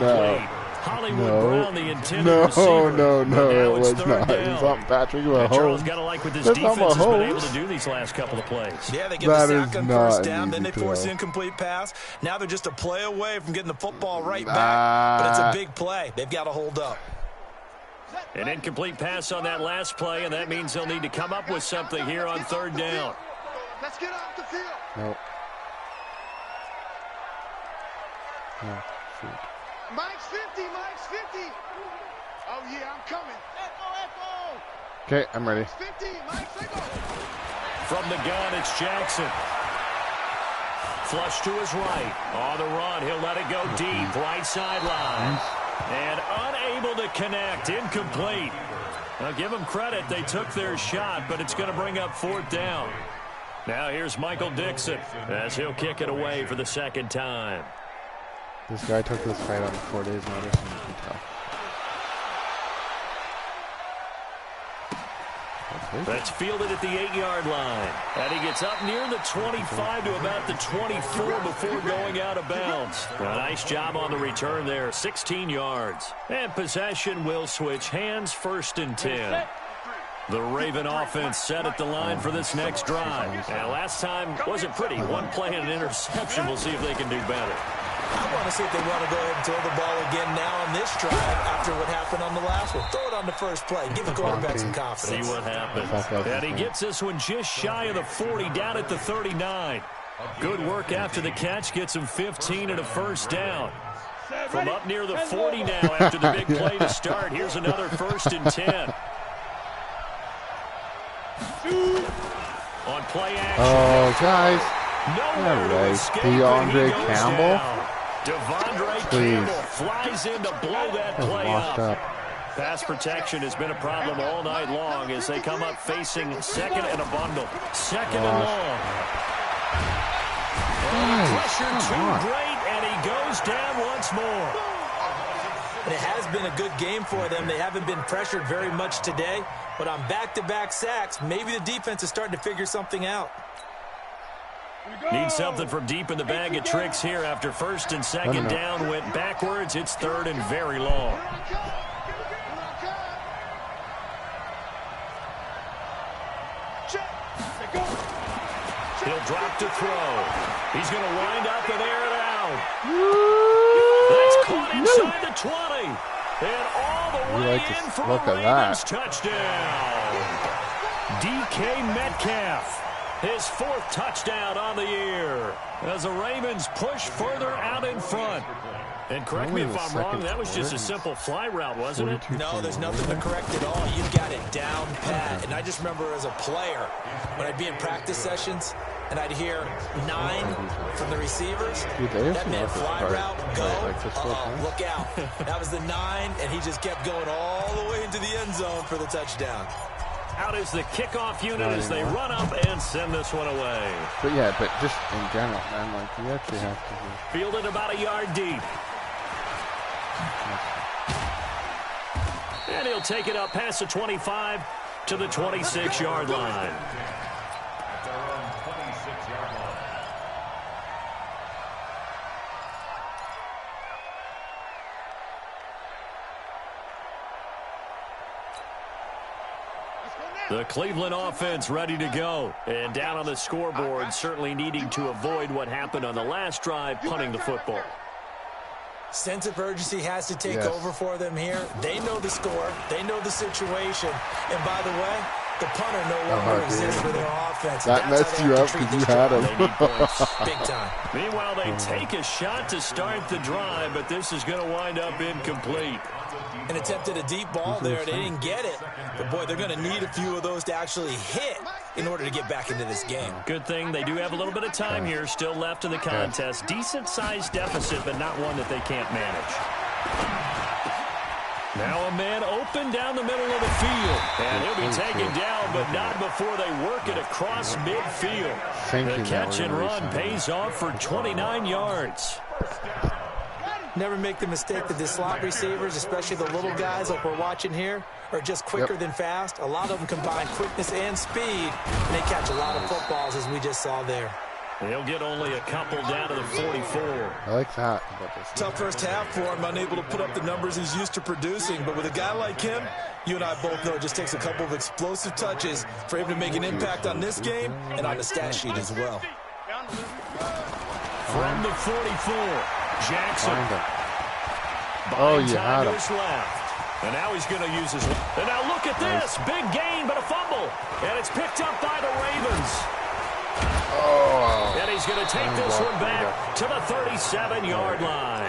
No. Hollywood Brown, the intended receiver. No, it was not. It's not Patrick Mahomes. Got to like what this defense has been able to do these last couple of plays. Yeah, they get the sack on first down, then they force the incomplete pass. Now they're just a play away from getting the football right back, but it's a big play. They've got to hold up. An incomplete pass on that last play, and that means they'll need to come up with something here on third down. Let's get off the field. No. Shoot. Mike's 50. Oh, yeah, I'm coming. Echo. Okay, I'm ready. 50, Mike's echo. From the gun, it's Jackson. Flush to his right. On the run, he'll let it go deep. Right sideline. And unable to connect. Incomplete. Now, give them credit. They took their shot, but it's going to bring up 4th down. Now, here's Michael Dixon as he'll kick it away for the 2nd time. This guy took this fight on 4 days' notice, and you can tell. That's fielded at the 8-yard line. And he gets up near the 25 to about the 24 before going out of bounds. A nice job on the return there, 16 yards. And possession will switch hands, 1st and 10. The Raven offense set at the line for this next drive. And last time wasn't pretty. 1 play and an interception. We'll see if they can do better. I want to see if they want to go ahead and throw the ball again now on this drive after what happened on the last one. Throw it on the first play. Give the quarterback some confidence. See what happens. And he gets this one just shy of the 40, down at the 39. Good work after the catch. Gets him 15 and a first down. From up near the 40 now after the big play to start. Here's another 1st and 10. On play action. Oh, guys. Nowhere to escape, DeAndre Campbell. Devondre Campbell flies in to blow that play up. Pass protection has been a problem all night long as they come up facing 2nd and a bundle. 2nd and long. Pressure too great, and he goes down once more. And it has been a good game for them. They haven't been pressured very much today, but on back-to-back sacks, maybe the defense is starting to figure something out. Need something from deep in the bag of tricks here after 1st and 2nd down went backwards. It's 3rd and very long. He'll drop to throw. He's going to wind up and air it out. That's caught inside the 20. And all the way in for a Ravens touchdown. DK Metcalf, his 4th touchdown on the year as the Ravens push further out in front. And correct me if I'm wrong, that was just a simple fly route, wasn't it? No, there's nothing to correct at all. You got it down pat. And I just remember as a player, when I'd be in practice sessions, and I'd hear 9 from the receivers. That meant fly route, go, look out. That was the 9, and he just kept going all the way into the end zone for the touchdown. Out is the kickoff unit as they run up and send this one away. But yeah, but just in general, man, like you actually have to fielded about a yard deep. And he'll take it up past the 25 to the 26-yard line. At their own 26-yard line. The Cleveland offense ready to go. And down on the scoreboard, certainly needing to avoid what happened on the last drive, punting the football. Sense of urgency has to take over for them here. They know the score. They know the situation. And by the way, the punter no longer exists for their offense. That messed you up because you had him. They need points. Big time. Meanwhile, they take a shot to start the drive, but this is going to wind up incomplete. An attempt at a deep ball there. They didn't get it. But, boy, they're going to need a few of those to actually hit in order to get back into this game. Good thing they do have a little bit of time here still left in the contest. Decent-sized deficit, but not one that they can't manage. Now a man open down the middle of the field. And he'll be taken down, but not before they work it across midfield. The catch and run pays off for 29 yards. Never make the mistake that the slot receivers, especially the little guys like we're watching here, are just quicker than fast. A lot of them combine quickness and speed, and they catch a lot of footballs, as we just saw there. They'll get only a couple down to the 44. I like that. Tough first half for him, unable to put up the numbers he's used to producing. But with a guy like him, you and I both know it just takes a couple of explosive touches for him to make an impact on this game and on the stat sheet as well. From the 44, Jackson. Oh, you had him. Left. And now he's going to use his... And now look at this. Big gain, but a fumble. And it's picked up by the Ravens. Oh. And he's going to take this one back to the 37-yard line.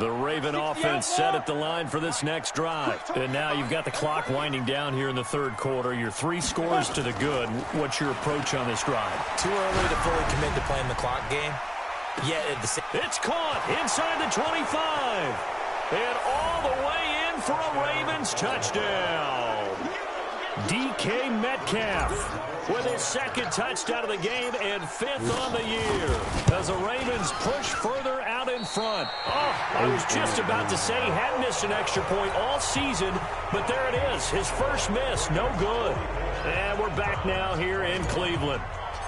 The Raven offense set at the line for this next drive. And now you've got the clock winding down here in the third quarter. Your 3 scores to the good. What's your approach on this drive? Too early to fully commit to playing the clock game. Yet at the same... It's caught inside the 25. And all the way in for a Ravens touchdown. DK Metcalf with his 2nd touchdown of the game and 5th on the year as the Ravens push further out in front. Oh, I was just about to say he hadn't missed an extra point all season, but there it is. His first miss, no good. And we're back now here in Cleveland.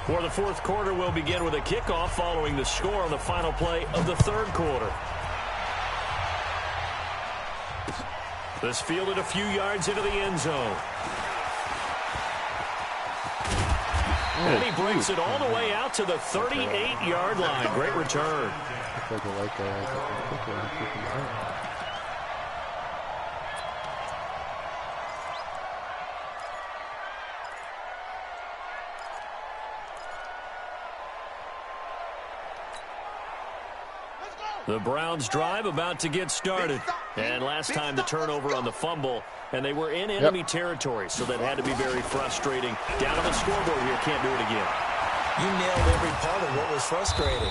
For the fourth quarter, we'll begin with a kickoff following the score on the final play of the third quarter. This fielded a few yards into the end zone. And he brings it all the way out to the 38-yard line. Great return. The Browns drive about to get started. And last time the turnover on the fumble, and they were in enemy territory, so that had to be very frustrating. Down on the scoreboard here, can't do it again. You nailed every part of what was frustrating.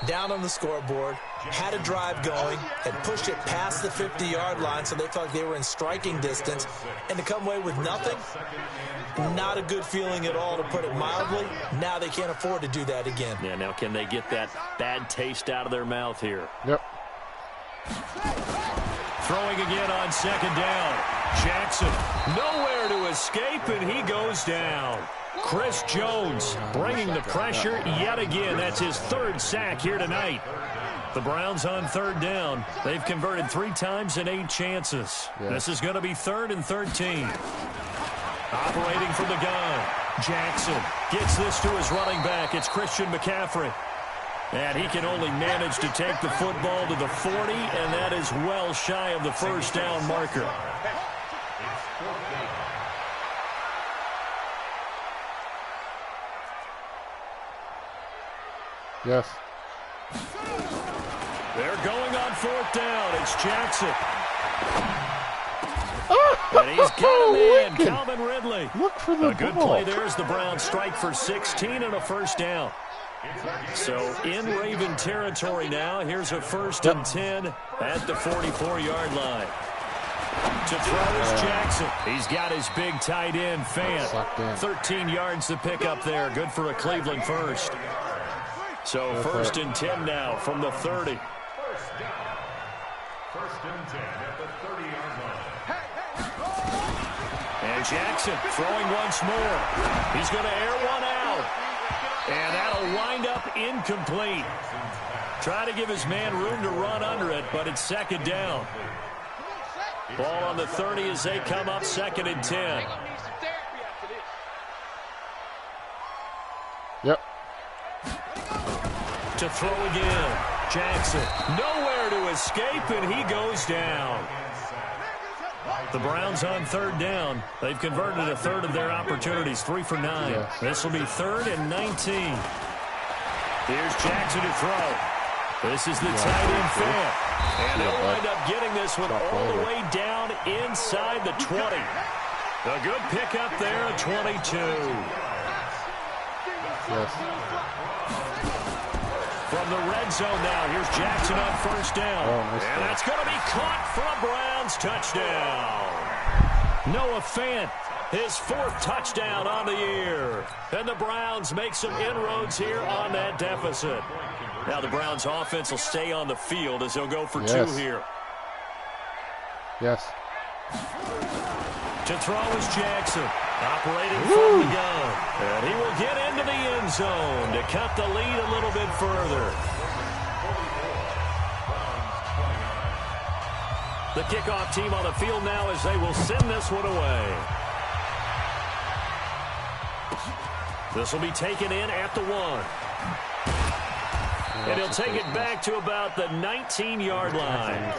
Down on the scoreboard, had a drive going, had pushed it past the 50-yard line, so they felt like they were in striking distance, and to come away with nothing, not a good feeling at all, to put it mildly. Now they can't afford to do that again. Yeah, now can they get that bad taste out of their mouth here? Yep. Throwing again on second down. Jackson nowhere to escape, and he goes down. Chris Jones bringing the pressure yet again. That's his third sack here tonight. The Browns on third down. They've converted 3 times in 8 chances. This is going to be 3rd and 13. Operating from the gun. Jackson gets this to his running back. It's Christian McCaffrey. And he can only manage to take the football to the 40, and that is well shy of the first down marker. Yes. They're going on 4th down. It's Jackson. And he's got a man, Calvin Ridley. Look for the A good play there as the Browns strike for 16 and a first down. So in Raven territory now. Here's a 1st and 10 at the 44-yard line. To throw is Jackson. He's got his big tight end, Fant. 13 yards to pick up there. Good for a Cleveland first. So 1st and 10 now from the 30. 1st and 10 at the 30-yard line. And Jackson throwing once more. He's going to air one out. And that'll wind up incomplete. Try to give his man room to run under it, but it's 2nd down. Ball on the 30 as they come up 2nd and 10. Yep. To throw again. Jackson nowhere to escape, and he goes down. The Browns on 3rd down. They've converted a 1/3 of their opportunities, 3 for 9. Yes. This will be 3rd and 19. Here's Jackson to throw. This is the tight end Fant. And they'll wind up getting this one all the way down inside the 20. A good pickup there at 22. Yes. From the red zone now, here's Jackson on 1st down. And that's going to be caught for a Browns touchdown. Noah Fant, his 4th touchdown on the year. And the Browns make some inroads here on that deficit. Now the Browns offense will stay on the field as they'll go for 2 here. Yes. To throw is Jackson. Operating from the gun. And he will get into the end zone to cut the lead a little bit further. The kickoff team on the field now as they will send this one away. This will be taken in at the 1. And he'll take it back to about the 19-yard line.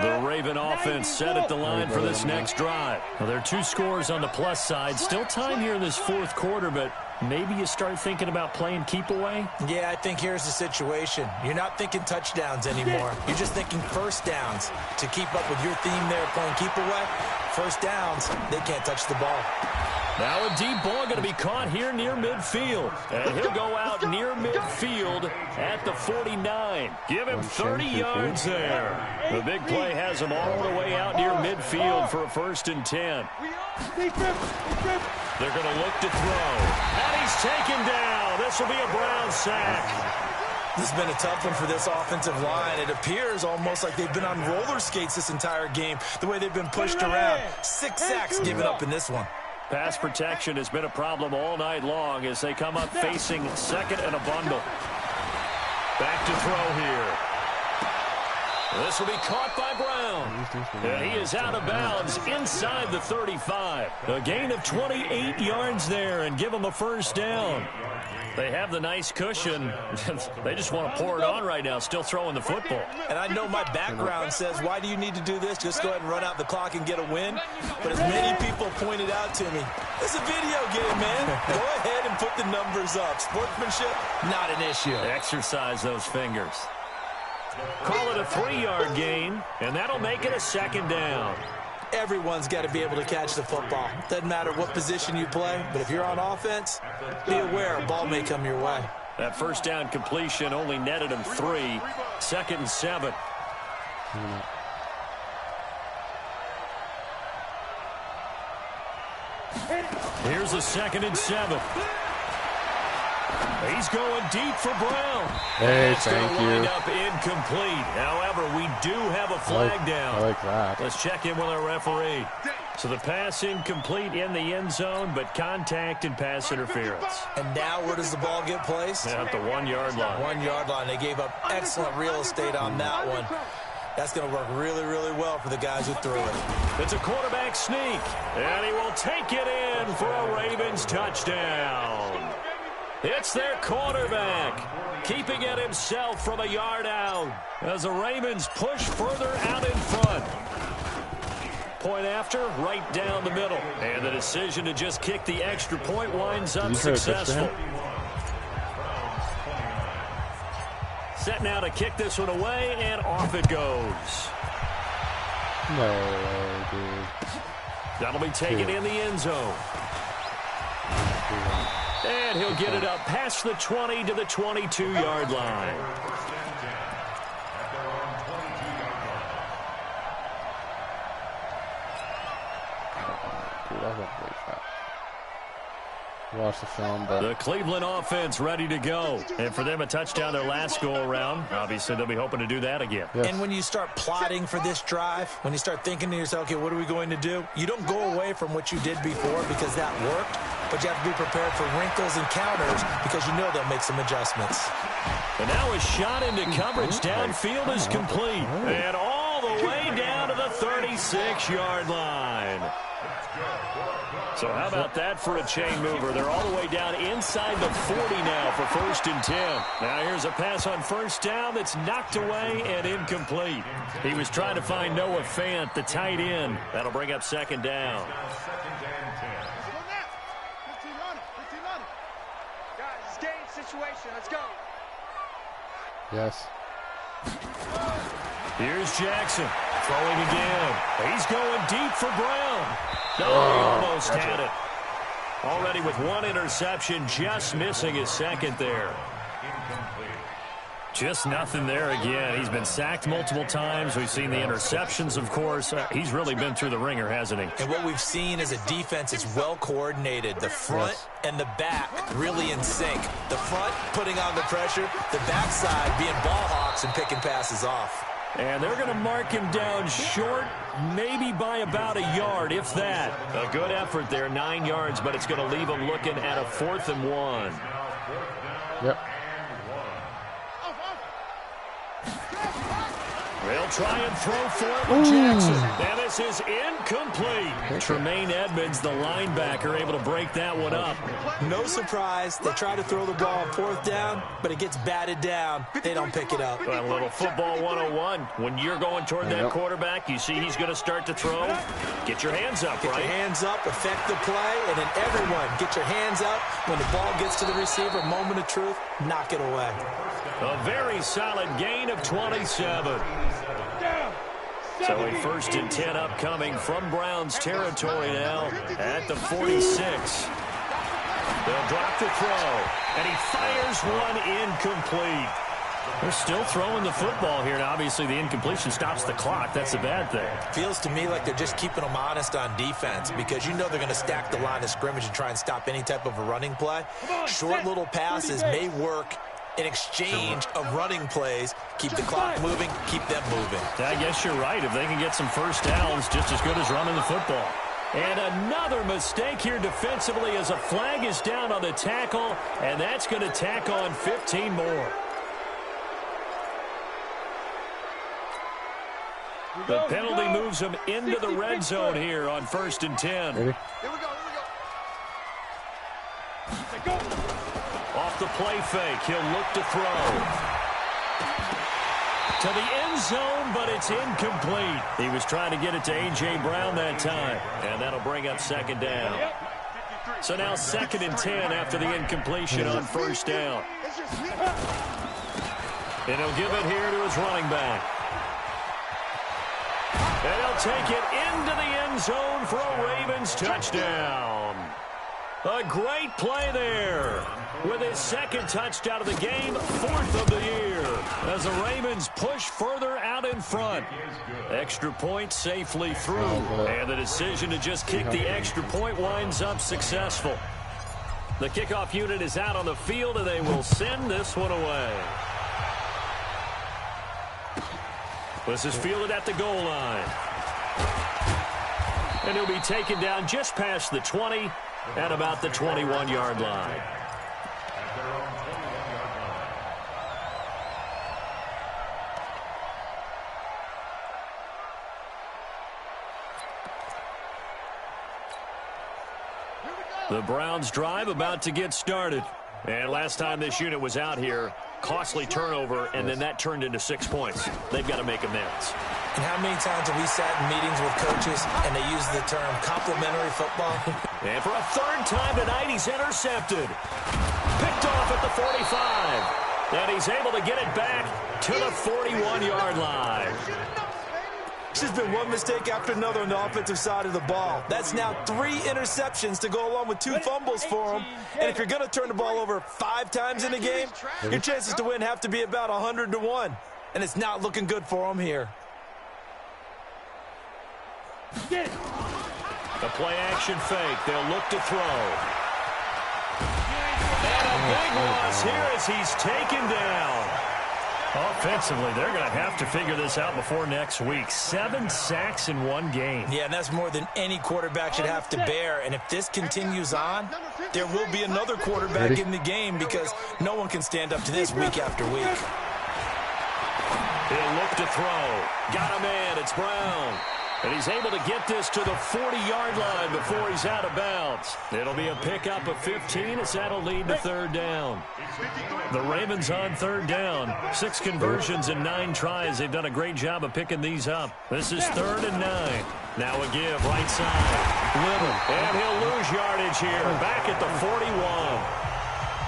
The Raven offense set at the line for this next drive. Well, there are 2 scores on the plus side. Still time here in this 4th quarter, but maybe you start thinking about playing keep away? Yeah, I think here's the situation. You're not thinking touchdowns anymore. You're just thinking first downs. To keep up with your theme there, playing keep away, first downs, they can't touch the ball. Now a deep ball going to be caught here near midfield. And he'll go out near midfield at the 49. Give him 30 yards there. The big play has him all the way out near midfield for a 1st and 10. They're going to look to throw. And he's taken down. This will be a Brown sack. This has been a tough one for this offensive line. It appears almost like they've been on roller skates this entire game, the way they've been pushed around. 6 sacks given up in this one. Pass protection has been a problem all night long as they come up facing 2nd and a bundle. Back to throw here. This will be caught by Brown. And he is out of bounds inside the 35. A gain of 28 yards there and give him a first down. They have the nice cushion. They just want to pour it on right now, still throwing the football. And I know my background says, why do you need to do this? Just go ahead and run out the clock and get a win. But as many people pointed out to me, it's a video game, man. Go ahead and put the numbers up. Sportsmanship, not an issue. Exercise those fingers. Call it a 3-yard gain, and that'll make it a 2nd down. Everyone's got to be able to catch the football. Doesn't matter what position you play, but if you're on offense, be aware a ball may come your way. That 1st down completion only netted him 3. 2nd and 7. Here's a 2nd and 7. He's going deep for Brown. Hey, That's thank you. Wind up incomplete. However, we do have a flag down. I like that. Let's check in with our referee. So the pass incomplete in the end zone, but contact and pass interference. And now where does the ball get placed? At the 1-yard line. 1-yard line. They gave up excellent real estate on that one. That's going to work really, really well for the guys who threw it. It's a quarterback sneak, and he will take it in for a Ravens touchdown. It's their quarterback, keeping it himself from a yard out as the Ravens push further out in front. Point after, right down the middle. And the decision to just kick the extra point winds up successful. Set now to kick this one away, and off it goes. No way, dude. That'll be taken in the end zone. And he'll get it up past the 20 to the 22-yard line. Dude, that was a great shot. Watch the film, but The Cleveland offense ready to go. And for them, a touchdown their last go-around. Obviously, they'll be hoping to do that again. yes. And when you start plotting for this drive, when you start thinking to yourself, okay, what are we going to do? You don't go away from what you did before because that worked, but you have to be prepared for wrinkles and counters because you know they'll make some adjustments. And now a shot into coverage downfield is complete. And all the way down to the 36-yard line. So how about that for a chain mover? They're all the way down inside the 40 now for 1st and 10. Now here's a pass on 1st down that's knocked away and incomplete. He was trying to find Noah Fant, the tight end. That'll bring up 2nd down. Guys, it's game situation. Let's go. yes. Here's Jackson throwing again. He's going deep for Brown. No, he almost had it. Already with 1 interception, just missing his 2nd there. Just nothing there again. He's been sacked multiple times. We've seen the interceptions, of course. He's really been through the ringer, hasn't he? And what we've seen is a defense that's well coordinated. The front and the back really in sync. The front putting on the pressure, the backside being ball hawks and picking passes off. And they're going to mark him down short, maybe by about a yard, if that. A good effort there, 9 yards, but it's going to leave him looking at a 4th and 1. Yep. They'll try and throw for it with Jackson. And this is incomplete. Tremaine Edmonds, the linebacker, able to break that one up. No surprise. They try to throw the ball on 4th down, but it gets batted down. They don't pick it up. A little football 101. When you're going toward that quarterback, you see he's going to start to throw. Get your hands up, Get right? your hands up, affect the play, and then everyone get your hands up. When the ball gets to the receiver, moment of truth, knock it away. A very solid gain of 27. So a 1st and 10 upcoming from Browns territory now at the 46. They'll drop the throw, and he fires one incomplete. They're still throwing the football here, and obviously the incompletion stops the clock. That's a bad thing. Feels to me like they're just keeping them honest on defense because you know they're going to stack the line of scrimmage and try and stop any type of a running play. Short little passes may work in exchange of running plays. Keep the clock moving, keep them moving. I guess you're right. If they can get some 1st downs, just as good as running the football. And another mistake here defensively as a flag is down on the tackle, and that's going to tack on 15 more. The penalty moves him into the red zone here on 1st and 10. Ready? Here we go. Off the play fake. He'll look to throw. To the end zone, but it's incomplete. He was trying to get it to A.J. Brown that time, and that'll bring up second down. So now 2nd and 10 after the incompletion on first down. And he'll give it here to his running back. And he'll take it into the end zone for a Ravens touchdown. A great play there. With his 2nd touchdown of the game, 4th of the year. As the Ravens push further out in front. Extra point safely through. And the decision to just kick the extra point winds up successful. The kickoff unit is out on the field, and they will send this one away. This is fielded at the goal line. And he'll be taken down just past the 20 at about the 21-yard line. The Browns drive about to get started. And last time this unit was out here, costly turnover, and then that turned into 6 points. They've got to make amends. And how many times have we sat in meetings with coaches and they use the term complimentary football? And for a 3rd time tonight, he's intercepted. Picked off at the 45. And he's able to get it back to the 41-yard line. It's just been one mistake after another on the offensive side of the ball. That's now 3 interceptions to go along with 2 fumbles for him. And if you're going to turn the ball over 5 times in a game, your chances to win have to be about 100 to 1. And it's not looking good for him here. The play-action fake. They'll look to throw. And a big loss here as he's taken down. Offensively, they're going to have to figure this out before next week. 7 sacks in 1 game. Yeah, and that's more than any quarterback should have to bear. And if this continues on, there will be another quarterback in the game because no one can stand up to this week after week. He'll look to throw. Got a man. It's Brown. And he's able to get this to the 40-yard line before he's out of bounds. It'll be a pickup of 15 as that'll lead to 3rd down. The Ravens on 3rd down. 6 conversions and 9 tries. They've done a great job of picking these up. This is 3rd and 9. Now a give right side. Little. And he'll lose yardage here. Back at the 41.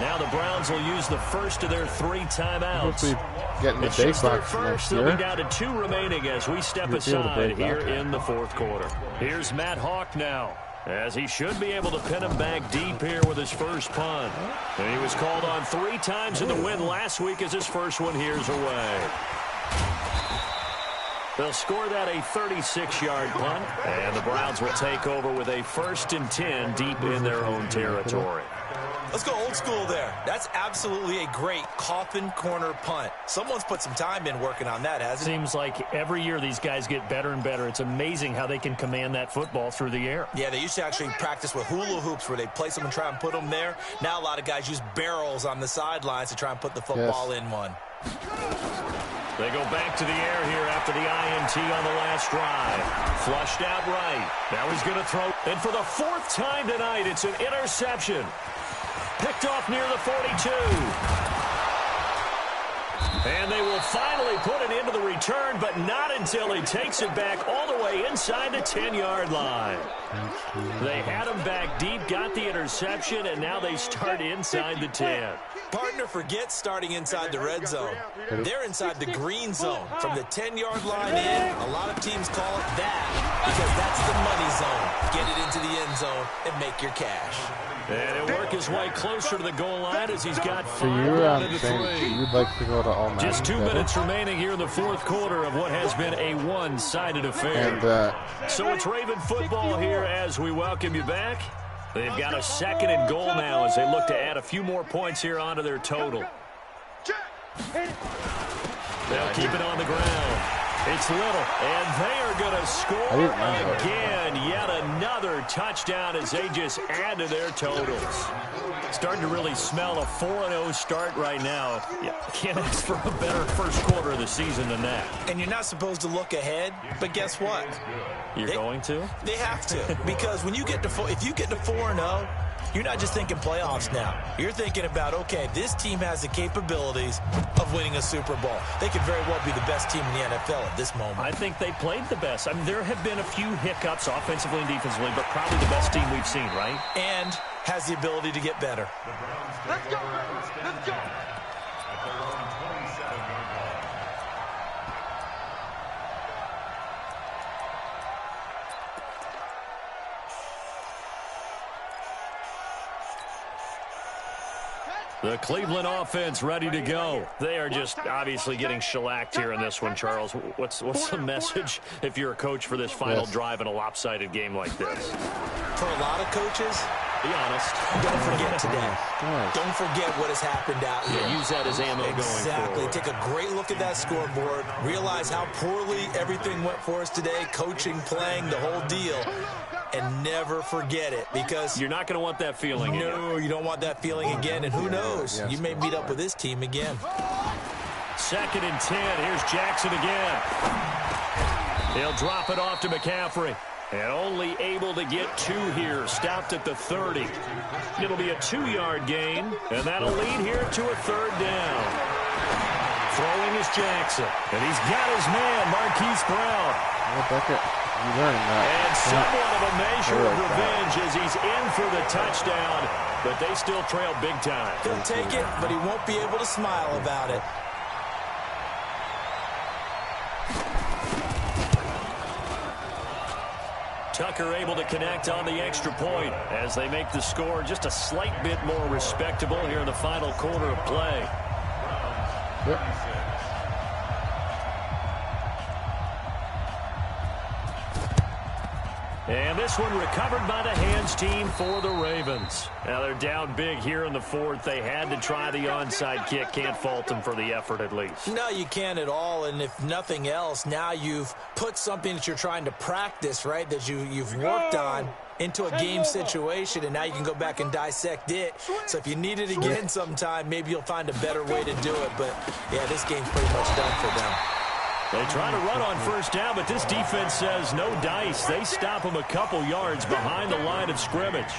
Now the Browns will use the first of their 3 timeouts. Getting the big box next year. They'll be down to 2 remaining as we step aside here in the 4th quarter. Here's Matt Hawk now, as he should be able to pin him back deep here with his first punt. And he was called on 3 times in the win last week as his first one here's away. They'll score that a 36-yard punt, and the Browns will take over with a 1st and 10 deep in their own territory. Let's go old school there. That's absolutely a great coffin corner punt. Someone's put some time in working on that, hasn't it? Seems like every year these guys get better and better. It's amazing how they can command that football through the air. Yeah, they used to actually practice with hula hoops where they place them and try and put them there. Now a lot of guys use barrels on the sidelines to try and put the football in one. They go back to the air here after the INT on the last drive. Flushed out right. Now he's going to throw. And for the 4th time tonight, it's an interception. Picked off near the 42. And they will finally put it into the return, but not until he takes it back all the way inside the 10-yard line. They had him back deep, got the interception, and now they start inside the 10. Partner forgets starting inside the red zone. They're inside the green zone. From the 10-yard line in, a lot of teams call it that because that's the money zone. Get it into the end zone and make your cash. And he'll work his way closer to the goal line as he's got 5 So out of the 3. you'd like to go to all Just 2 minutes remaining here in the 4th quarter of what has been a one-sided affair. And, so it's Raven football here as we welcome you back. They've got a 2nd and goal now as they look to add a few more points here onto their total. They'll keep it on the ground. It's Little, and they are going to score again. Yet another touchdown as they just add to their totals. Starting to really smell a 4-0 start right now. Yeah, can't ask for a better first quarter of the season than that. And you're not supposed to look ahead, but guess what? You're going to? They have to, because when you get to if you get to 4-0, you're not just thinking playoffs now. You're thinking about, okay, this team has the capabilities of winning a Super Bowl. They could very well be the best team in the NFL at this moment. I think they played the best. I mean, there have been a few hiccups offensively and defensively, but probably the best team we've seen, right? And has the ability to get better. Let's go, baby. Let's go. At their own 27-yard line. The Cleveland offense ready to go. They are just obviously getting shellacked here in this one, Charles. What's the message if you're a coach for this final drive in a lopsided game like this? For a lot of coaches, be honest. Don't forget today. Don't forget what has happened out here. Use that as ammo going forward. Exactly. Take a great look at that scoreboard. Realize how poorly everything went for us today. Coaching, playing, the whole deal. And never forget it, because you're not going to want that feeling again. No, you don't want that feeling again. And who knows? You may meet up with this team again. 2nd and 10. Here's Jackson again. He'll drop it off to McCaffrey. And only able to get 2 here. Stopped at the 30. It'll be a 2-yard gain. And that'll lead here to a 3rd down. Throwing is Jackson. And he's got his man, Marquise Brown. And somewhat of a measure of revenge as he's in for the touchdown. But they still trail big time. He'll take it, but he won't be able to smile about it. Tucker able to connect on the extra point as they make the score just a slight bit more respectable here in the final quarter of play. And this one recovered by the hands team for the Ravens. Now they're down big here in the 4th. They had to try the onside kick. Can't fault them for the effort at least. No, you can't at all. And if nothing else, now you've put something that you're trying to practice, right, that you've worked on into a game situation, and now you can go back and dissect it. So if you need it again sometime, maybe you'll find a better way to do it. But, yeah, this game's pretty much done for them. They try to run on 1st down, but this defense says no dice. They stop them a couple yards behind the line of scrimmage.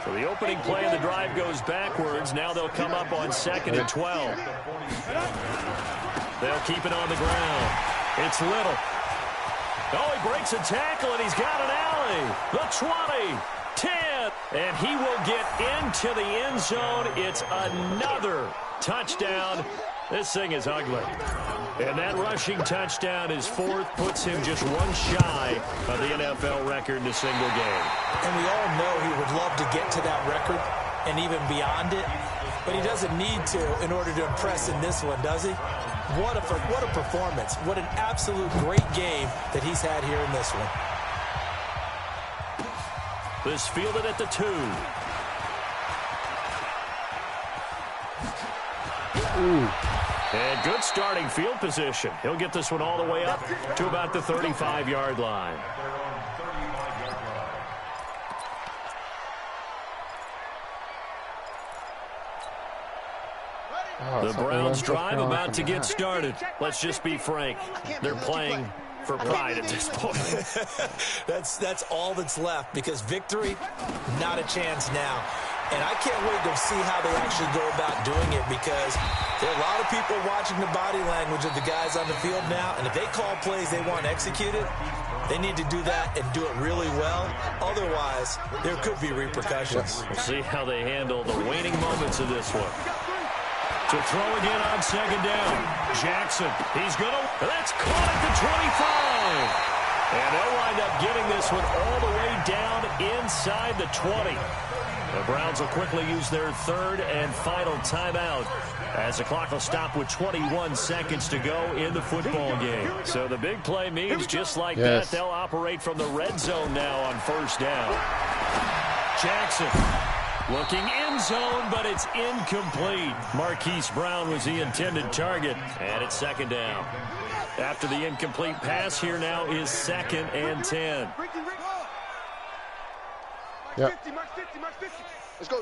So the opening play of the drive goes backwards. Now they'll come up on 2nd and 12. They'll keep it on the ground. It's Little. Oh, he breaks a tackle, and he's got an alley. The 20, 10, and he will get into the end zone. It's another touchdown. This thing is ugly. And that rushing touchdown is 4th, puts him just 1 shy of the NFL record in a single game. And we all know he would love to get to that record and even beyond it, but he doesn't need to in order to impress in this one, does he? What a performance. What an absolute great game that he's had here in this one. This fielded at the 2. Ooh. And good starting field position. He'll get this one all the way up to about the 35-yard line. The Browns drive about to get started. Let's just be frank. They're playing for pride at this point. That's all that's left, because victory, not a chance now. And I can't wait to see how they actually go about doing it, because there are a lot of people watching the body language of the guys on the field now, and if they call plays they want executed, they need to do that and do it really well. Otherwise, there could be repercussions. We'll see how they handle the waning moments of this one. To throw again on 2nd down. Jackson, he's going to, that's caught at the 25. And they'll wind up getting this one all the way down inside the 20. The Browns will quickly use their 3rd and final timeout as the clock will stop with 21 seconds to go in the football game. So the big play means just like that, they'll operate from the red zone now on 1st down. Jackson looking end zone, but it's incomplete. Marquise Brown was the intended target, and it's 2nd down. After the incomplete pass, here now is 2nd and 10. Yep. Let's go,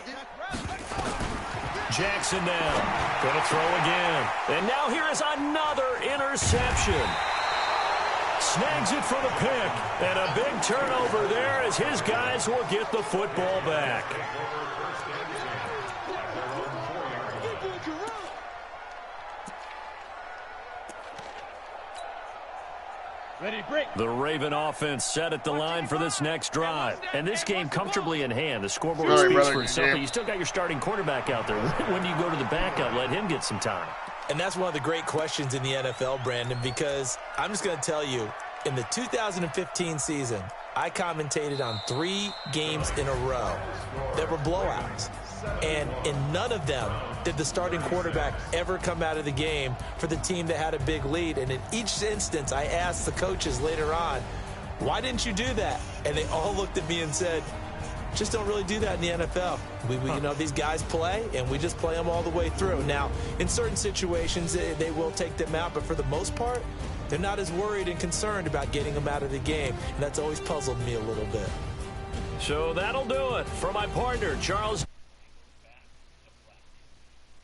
Jackson now. Going to throw again. And now here is another interception. Snags it for the pick. And a big turnover there as his guys will get the football back. The Raven offense set at the line for this next drive. And this game comfortably in hand. The scoreboard speaks for itself, but you still got your starting quarterback out there. When do you go to the backup, let him get some time? And that's one of the great questions in the NFL, Brandon, because I'm just going to tell you, in the 2015 season, I commentated on 3 games in a row that were blowouts. And in none of them did the starting quarterback ever come out of the game for the team that had a big lead. And in each instance, I asked the coaches later on, why didn't you do that? And they all looked at me and said, just don't really do that in the NFL. You know, these guys play, and we just play them all the way through. Now, in certain situations, they will take them out, but for the most part, they're not as worried and concerned about getting them out of the game, and that's always puzzled me a little bit. So that'll do it for my partner, Charles.